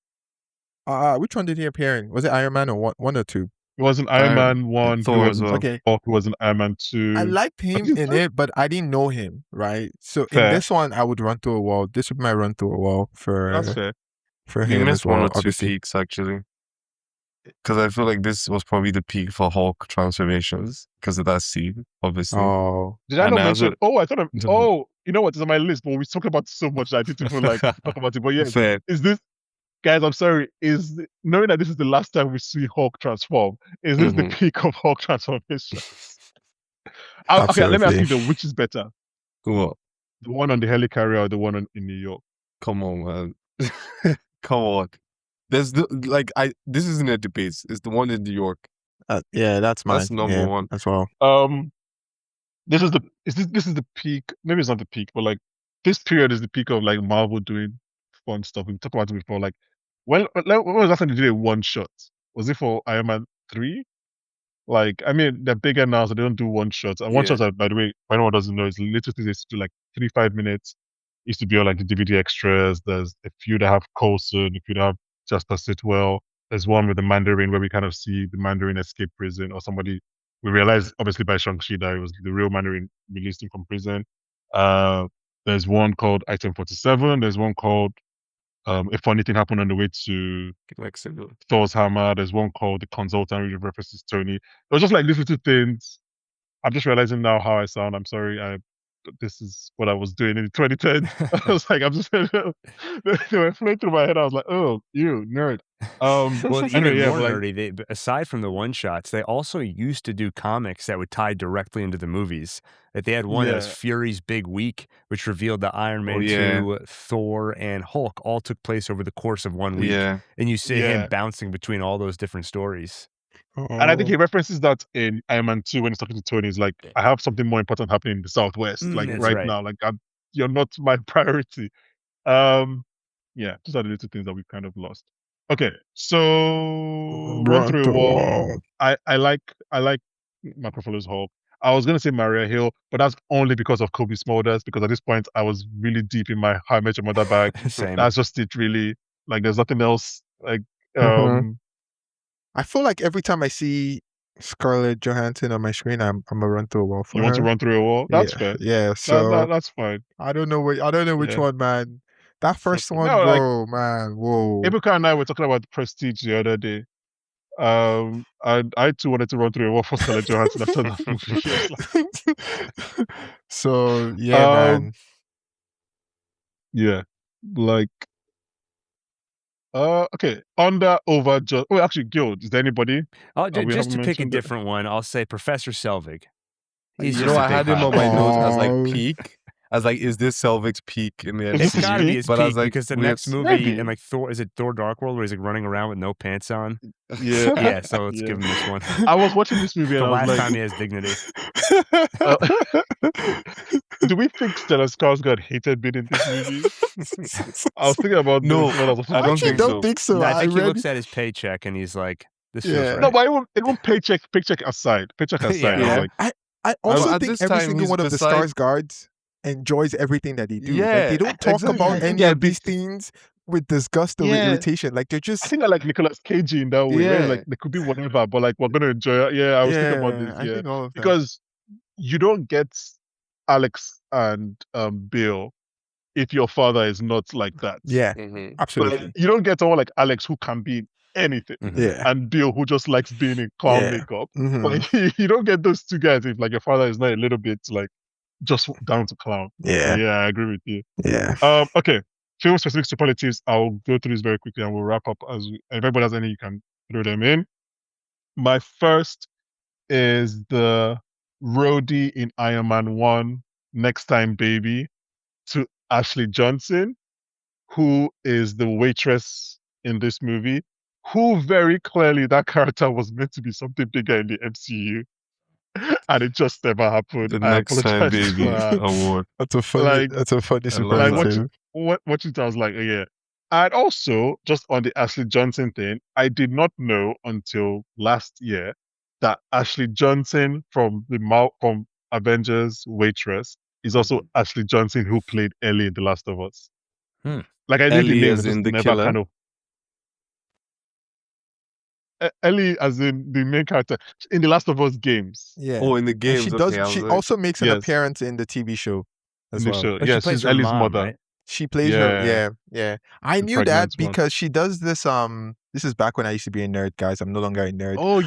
which one did he appear in? Was it Iron Man or one or two? It was an Iron Man 1. Thor He as was well. Okay. Hulk. He was an Iron Man 2. I liked him he's in not- it, but I didn't know him, right? So in Fair. this one, I would run through a wall. This would be my run through a wall That's for fair. You him missed as well, one or two obviously. peaks actually. Because I feel like this was probably the peak for Hulk transformations because of that scene, obviously. Oh, Did I And not I also- mention? Oh, I thought. Mhm. Oh, you know what? It's on my list, but we talked about it so much that I didn't even like talk about it. But yeah, Fair. is this, guys? I'm sorry. Is knowing that this is the last time we see Hulk transform? Is this the Mhm. peak of Hulk transformation? Okay, let me ask you though, which is better, What? the one on the helicarrier or the one in New York? Come on, man. Come on. There's this isn't a debate. It's the one in New York. yeah, that's mine. That's number Yeah, one. as well. This is the peak. Maybe it's not the peak, but like this period is the peak of like Marvel doing fun stuff. We talked about it before. Like when was the last time they did a one shot? Was it for Iron Man 3? Like, I mean, they're bigger now, so they don't do one shots. And one Yeah. shots are, by the way, for anyone who doesn't know, is little things they used to do like 3-5 minutes. Used to be on like the DVD extras. There's a few that have Coulson, a few that have Jasper Sitwell. There's one with the Mandarin where we kind of see the Mandarin escape prison or somebody. We realized obviously by Shang-Chi that it was the real Mandarin released him from prison. There's one called Item 47. There's one called A Funny Thing Happened on the Way to Like similar. Thor's Hammer. There's one called The Consultant, which references Tony. It was just like little things. I'm just realizing now how I sound. I'm sorry. This is what I was doing in 2010. I was like, I'm just they were flowing through my head. I was like, oh, you nerd. Well, Anyway, even yeah, more but like, nerdy, aside from the one shots, they also used to do comics that would tie directly into the movies. Like they had one that was Yeah. Fury's Big Week, which revealed that Iron Man yeah. 2, Thor, and Hulk all took place over the course of 1 week. Yeah. And you see Yeah. him bouncing between all those different stories. And I think he references that in Iron Man 2 when he's talking to Tony. He's like, I have something more important happening in the Southwest, like That's right right. now. Like, you're not my priority. Yeah, those are the little things that we've kind of lost. Okay, so Run Through a Wall. I like Mark Ruffalo's Hulk. I was gonna say Maria Hill, but that's only because of Kobe Smulders. Because at this point, I was really deep in my How I Met Your Mother bag. Same. That's just it, really. Like, there's nothing else. Like, I feel like every time I see Scarlett Johansson on my screen, I'm a Run Through a Wall for you her. want to run through a wall? That's fair. Yeah, so That's fine. I don't know which Yeah. one, man. That first one, No, like, bro, man, whoa. Ebuka and I were talking about Prestige the other day. And I too wanted to run through a wall for Scarlett Johansson after that movie. So yeah, man. Yeah, like, okay, under, over, just. Oh, actually, Guild. Is there anybody? Just to pick a different one, I'll say Professor Selvig. He's You just know, a I big had him on hot. my notes as like Aw. peak. I was like, is this Selvig's peak in the It's It's gotta MCU? be his But I peak was like, because the we have next movie maybe. in like Thor, is it Thor Dark World where he's like running around with no pants on? Yeah. Yeah, so let's give him this one. I was watching this movie The and I was last like, time he has dignity. do we think Stellan Skarsgård hated being in this movie? I was thinking about No, this when I was I don't Actually, think don't so. think so. No, I think he read- looks at his paycheck and he's like, "This feels Yeah. right." No, but it won't paycheck aside. Paycheck aside. Yeah. I was like, I also at think this every time, single he's one of the beside- Skarsgårds enjoys everything that they do. Like, Yeah, they don't talk exactly. about any Yeah, of these things with disgust or with Yeah. irritation. Like, they're just I think I like Nicolas Cage in that way. Where Yeah. like, there could be whatever, but like, we're gonna enjoy it. Yeah, I was thinking about this. I Yeah, think all of them. because you don't get Alex and Bill if your father is not like that. Yeah, Mhm. absolutely. Like, you don't get someone like Alex who can be in anything, Yeah. and Bill who just likes being in clown Yeah. makeup. Mhm. Like, you don't get those two guys if like your father is not a little bit like just down to clown. Yeah. Yeah, I agree with you. Yeah. Okay, film specific superlatives. I'll go through this very quickly and we'll wrap up. As if everybody has any, you can throw them in. My first is the roadie in Iron Man 1, Next Time Baby, to Ashley Johnson, who is the waitress in this movie, who very clearly that character was meant to be something bigger in the MCU. And it just never happened. The I Next Time apologize Baby for her. award. That's a funny. Like- that's a funny I love that. superlative. Watching it, I was like, yeah. And also, just on the Ashley Johnson thing, I did not know until last year that Ashley Johnson from from Avengers Waitress is also Ashley Johnson who played Ellie in The Last of Us. Hmm. Like, I knew the Ellie name, as but just in the never killer? kind of. Ellie as in the main character in The Last of Us games. Yeah. Oh, in the And games. she okay, does. I was She like, also makes an Yes. appearance in the TV show as In the well. show. But Yeah, she plays she's her Ellie's mom, mother. right? She plays her. Yeah. Yeah. I The knew that pregnant one. because she does this. This is back when I used to be a nerd, guys. I'm no longer a nerd. Oh,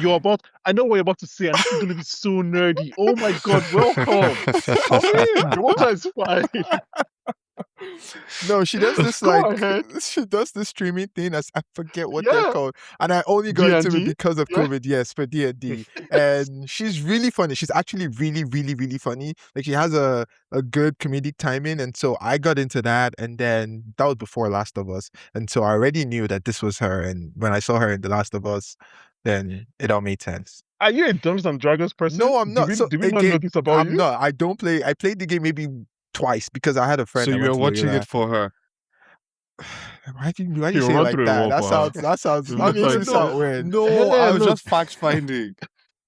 I know what you're about to say, and this is gonna be so nerdy. Oh my god, welcome. Come in. The water is fine. No, she does this Go like ahead. she does this streaming thing. I forget what Yeah. they're called, and I only got into it D&D? because of Yeah. COVID. Yes, for D&D, and she's really funny. She's actually really, really, really funny. Like, she has a good comedic timing, and so I got into that. And then that was before Last of Us, and so I already knew that this was her. And when I saw her in The Last of Us, then it all made sense. Are you a Dungeons and Dragons person? No, I'm not. Did we not know this about I'm you? not. I don't play. I played the game maybe twice because I had a friend. so that you went were to watching Loyola. it for her. Why do you He'll say it run like through a that? wall That for sounds. her. That sounds. It's I mean, like- it sounds weird. No, Yeah, I was look. just fact finding.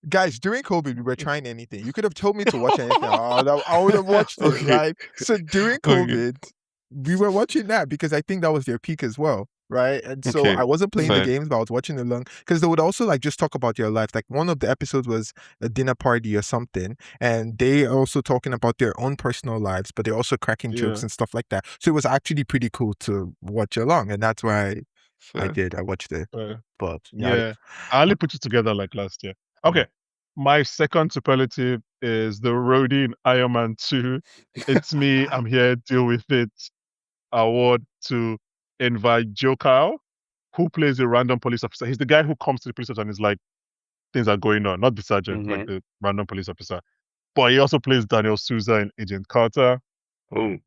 Guys, during COVID, we were trying anything. You could have told me to watch anything. I would have watched it, Okay. right? So during Okay. COVID, we were watching that because I think that was their peak as well, right? And so Okay, I wasn't playing fair. the games, but I was watching along because they would also like just talk about their life. Like, one of the episodes was a dinner party or something, and they are also talking about their own personal lives, but they're also cracking jokes Yeah. and stuff like that. So it was actually pretty cool to watch along, and that's why I Fair. did. I watched it, but Yeah. I only put it together like last year. Okay. My second superlative is the roadie in Iron Man 2. It's me. I'm here. Deal with it. Award to invite Joe Kyle, who plays a random police officer. He's the guy who comes to the police station and is like, things are going on. Not the sergeant, like the random police officer. But he also plays Daniel Souza in Agent Carter, Oh,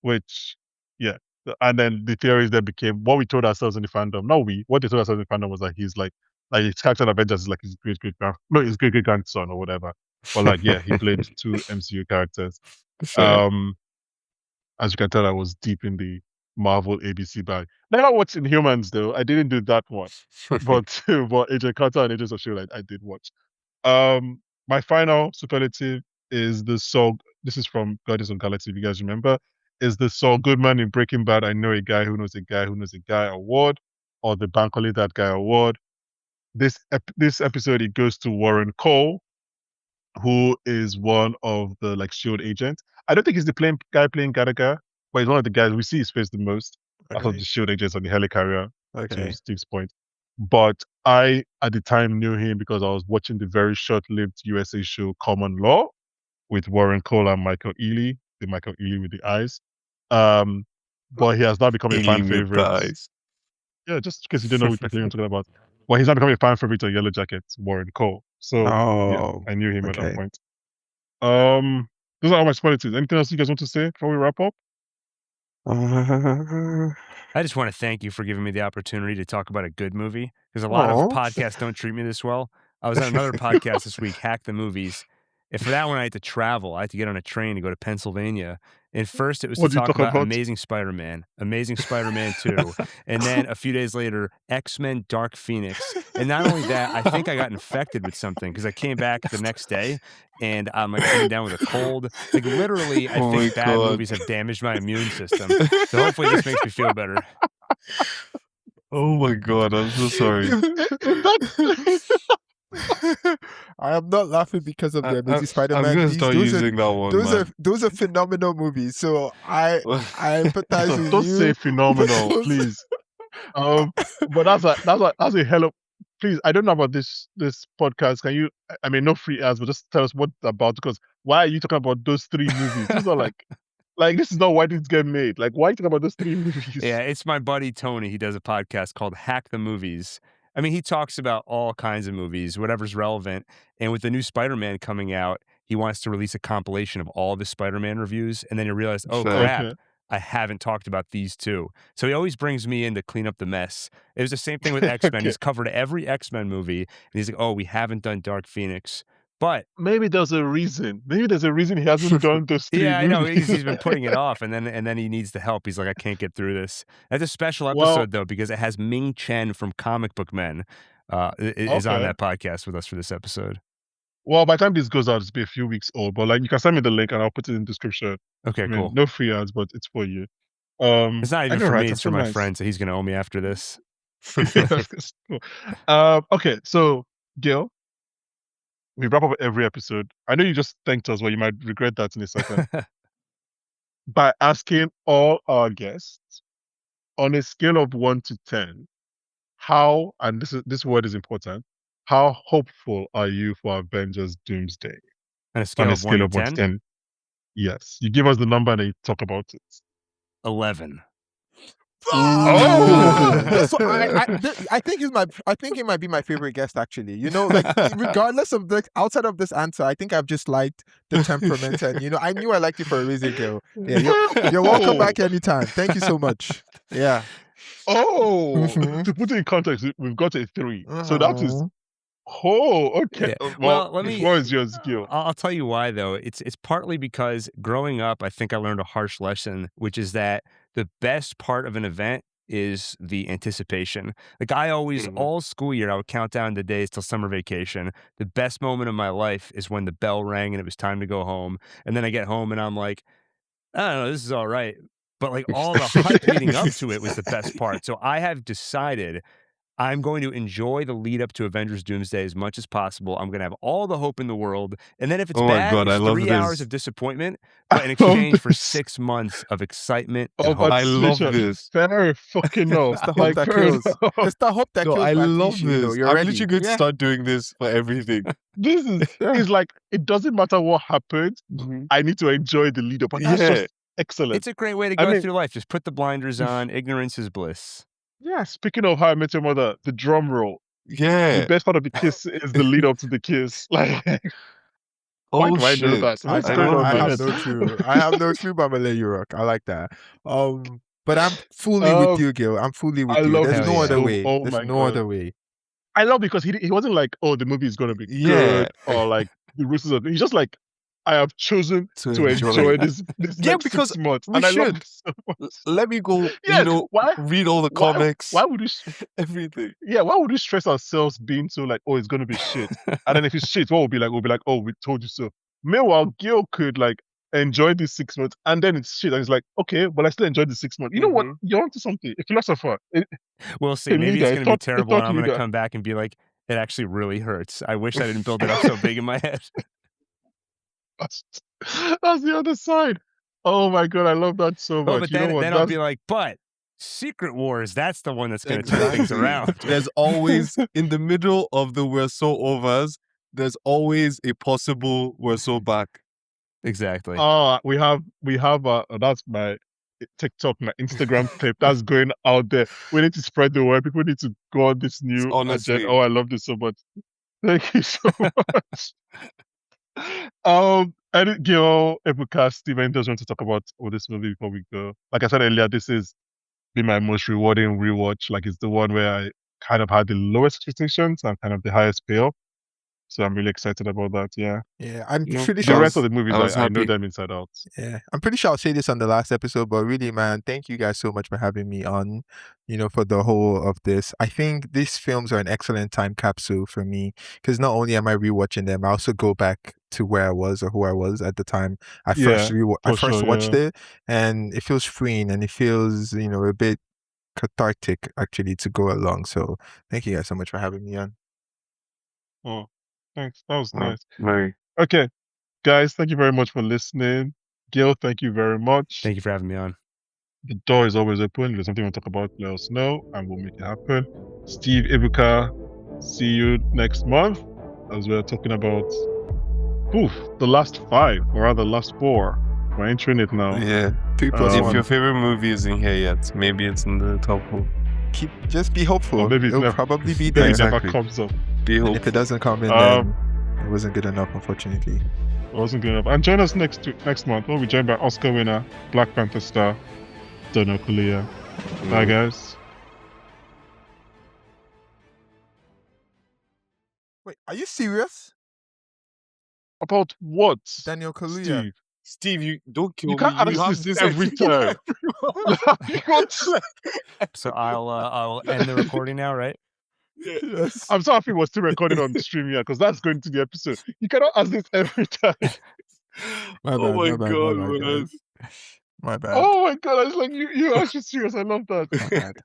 which, yeah. And then the theories that became what we told ourselves in the fandom. Not we. What they told ourselves in the fandom was that he's like Like his character in Avengers is like his his great grandson or whatever. But like, yeah, he played 2 MCU characters. Fair. As you can tell, I was deep in the Marvel ABC bag. Never watched Inhumans though. I didn't do that one. But but Agent Carter and Agents of Shield, I did watch. My final superlative is the Saul. This is from Guardians of the Galaxy. If you guys remember, is the Saul Goodman in Breaking Bad? I know a guy who knows a guy who knows a guy award, or the Bankole that guy award. This episode it goes to Warren Cole, who is one of the like Shield agents. I don't think he's the guy playing Gallagher, but he's one of the guys we see his face the most out of the Shield agents on the helicarrier. To Steve's point. But I, at the time, knew him because I was watching the very short-lived USA show Common Law with Warren Cole and Michael Ealy, the Michael Ealy with the eyes. But he has now become a fan Ealy with the favorite. eyes. Yeah, just in case you don't know which player I'm talking about. Well, he's now become a fan favorite on Yellow Jackets, Warren Cole. So yeah, I knew him at that point. Those are all my superlatives. Anything else you guys want to say before we wrap up? I just want to thank you for giving me the opportunity to talk about a good movie, because a lot of podcasts don't treat me this well. I was on another podcast this week, Hack the Movies. And for that one, I had to travel. I had to get on a train to go to Pennsylvania. And first, it was to talk about Amazing Spider-Man 2. And then a few days later, X-Men Dark Phoenix. And not only that, I think I got infected with something because I came back the next day and I'm like coming down with a cold. Like literally, I think bad movies have damaged my immune system. So hopefully this makes me feel better. Oh my God, I'm so sorry. I am not laughing because of the Amazing Spider-Man. I'm gonna start using that one. Those are phenomenal movies. So I empathize with Don't you. say phenomenal, please. But that's a hell of. Please, I don't know about this podcast. Can you? I mean, no free ads, but just tell us what about, because why are you talking about those 3 movies? These are like this is not why these get made. Like, why are you talking about those 3 movies? Yeah, it's my buddy Tony. He does a podcast called Hack the Movies. I mean, he talks about all kinds of movies, whatever's relevant. And with the new Spider-Man coming out, he wants to release a compilation of all the Spider-Man reviews. And then he realized, oh crap, I haven't talked about these 2. So he always brings me in to clean up the mess. It was the same thing with X-Men. He's covered every X-Men movie. And he's like, oh, we haven't done Dark Phoenix. But maybe there's a reason. Maybe there's a reason he hasn't done those 3 yeah, I know. movies. He's been putting it off, and then he needs the help. He's like, I can't get through this. That's a special episode, though, because it has Ming Chen from Comic Book Men is on that podcast with us for this episode. Well, by the time this goes out, it's been a few weeks old. But like, you can send me the link, and I'll put it in the description. Okay, cool. No free ads, but it's for you. It's not even for me; it's for my friend. So he's gonna owe me after this. Okay, so Gil, we wrap up every episode. I know you just thanked us, but you might regret that in a second. By asking all our guests on a scale of 1 to 10, how, and this word is important, how hopeful are you for Avengers Doomsday? On a scale of 1 to 10? Yes. You give us the number and then you talk about it. 11. That's what I think he might be my favorite guest, actually. You know, like regardless of outside of this answer, I think I've just liked the temperament, and you know, I knew I liked you for a reason, Gil. Yeah, you're welcome back anytime. Thank you so much. Yeah. To put it in context, we've got a 3. So that is okay. Yeah. Well, let me. What is yours, Gil? I'll tell you why, though. It's partly because growing up, I think I learned a harsh lesson, which is that the best part of an event is the anticipation. Like I always, all school year, I would count down the days till summer vacation. The best moment of my life is when the bell rang and it was time to go home. And then I get home and I'm like, I don't know, this is all right. But like all the hype leading up to it was the best part. So I have decided I'm going to enjoy the lead up to Avengers Doomsday as much as possible. I'm going to have all the hope in the world. And then if it's bad, it's 3 hours of disappointment, but in exchange for 6 months of excitement and hope. I love this. Fair fucking no. It's the hope that kills. It's the hope that kills. I love this. You're I'm ready. literally going to start doing this for everything. This is it's like, it doesn't matter what happens. I need to enjoy the lead up. That's just excellent. It's a great way to go through life. Just put the blinders on. Ignorance is bliss. Yeah, speaking of How I Met Your Mother, the drum roll. Yeah. The best part of the kiss is the lead up to the kiss. Like, why do I know that? I have no clue. I have no clue, but I'm gonna let you rock. I like that. But I'm fully with you, Gil. I'm fully with you. There's no other way. There's no other way. I love because he wasn't like, oh, the movie is gonna be Yeah. good or like the rules of. He's just like, I have chosen to enjoy this Yeah, next because 6 months, we and I love should. it so much. Let me go, Yes, why? read all the Why? comics, Why would you? everything. Yeah, why would we stress ourselves being so like, oh, it's gonna be shit, and then if it's shit, what will be like? We'll be like, oh, we told you so. Meanwhile, Gil could like enjoy these 6 months, and then it's shit, and it's like, okay, but I still enjoyed the 6 months. You know what? You're onto something. A philosopher, We'll see. a Maybe leader, it's going to be a terrible, and thought I'm going to leader. come back and be like, it actually really hurts. I wish I didn't build it up so big in my head. That's the other side. Oh my god, I love that so much. Oh, but You know what? then I'll be like, but Secret Wars, that's the one that's going to turn things around. There's always, in the middle of the we're so overs, there's always a possible we're so back. Exactly. we have that's my TikTok, my Instagram clip that's going out there. We need to spread the word. People need to go on this new Honestly. agenda. Oh, I love this so much. Thank you so much. And Gil, Ebuka, Steven does want to talk about this movie before we go. Like I said earlier, this is been my most rewarding rewatch. Like it's the one where I kind of had the lowest expectations and kind of the highest payoff. So I'm really excited about that. Yeah. Yeah, I'm No, pretty The sure. rest of the movies, I was I know happy. them inside out. Yeah, I'm pretty sure I'll say this on the last episode, but really, man, thank you guys so much for having me on, for the whole of this. I think these films are an excellent time capsule for me because not only am I rewatching them, I also go back to where I was or who I was at the time I first watched it, and it feels freeing and it feels, a bit cathartic actually to go along. So thank you guys so much for having me on. Oh, thanks. That was nice. Very. Okay, guys, thank you very much for listening. Gil, thank you very much. Thank you for having me on. The door is always open. If there's something you want to talk about, let us know and we'll make it happen. Steve, Ebuka, see you next month as we're talking about the last 5, or rather last 4. We're entering it now. Yeah. 3 plus If 1. your favorite movie isn't here yet, maybe it's in the top 4. Just be hopeful. Or maybe It'll probably be maybe there. it never Exactly. comes up. Be And hopeful. if it doesn't come in, then it wasn't good enough, unfortunately. It wasn't good enough. And join us next month. We'll be joined by Oscar winner, Black Panther star, Dono Kalia. Bye, guys. Wait, are you serious? About what? Daniel Kaluuya. Steve. Steve, you don't kill You can't me. You ask have this this every time. So I'll end the recording now, right? Yes. I'm so happy we're still recording on stream here because that's going to the episode. You cannot ask this every time. My bad, Oh my my bad, God, my bad, man. guys. My bad. Oh my god, I was like, you actually serious. I love that. My bad.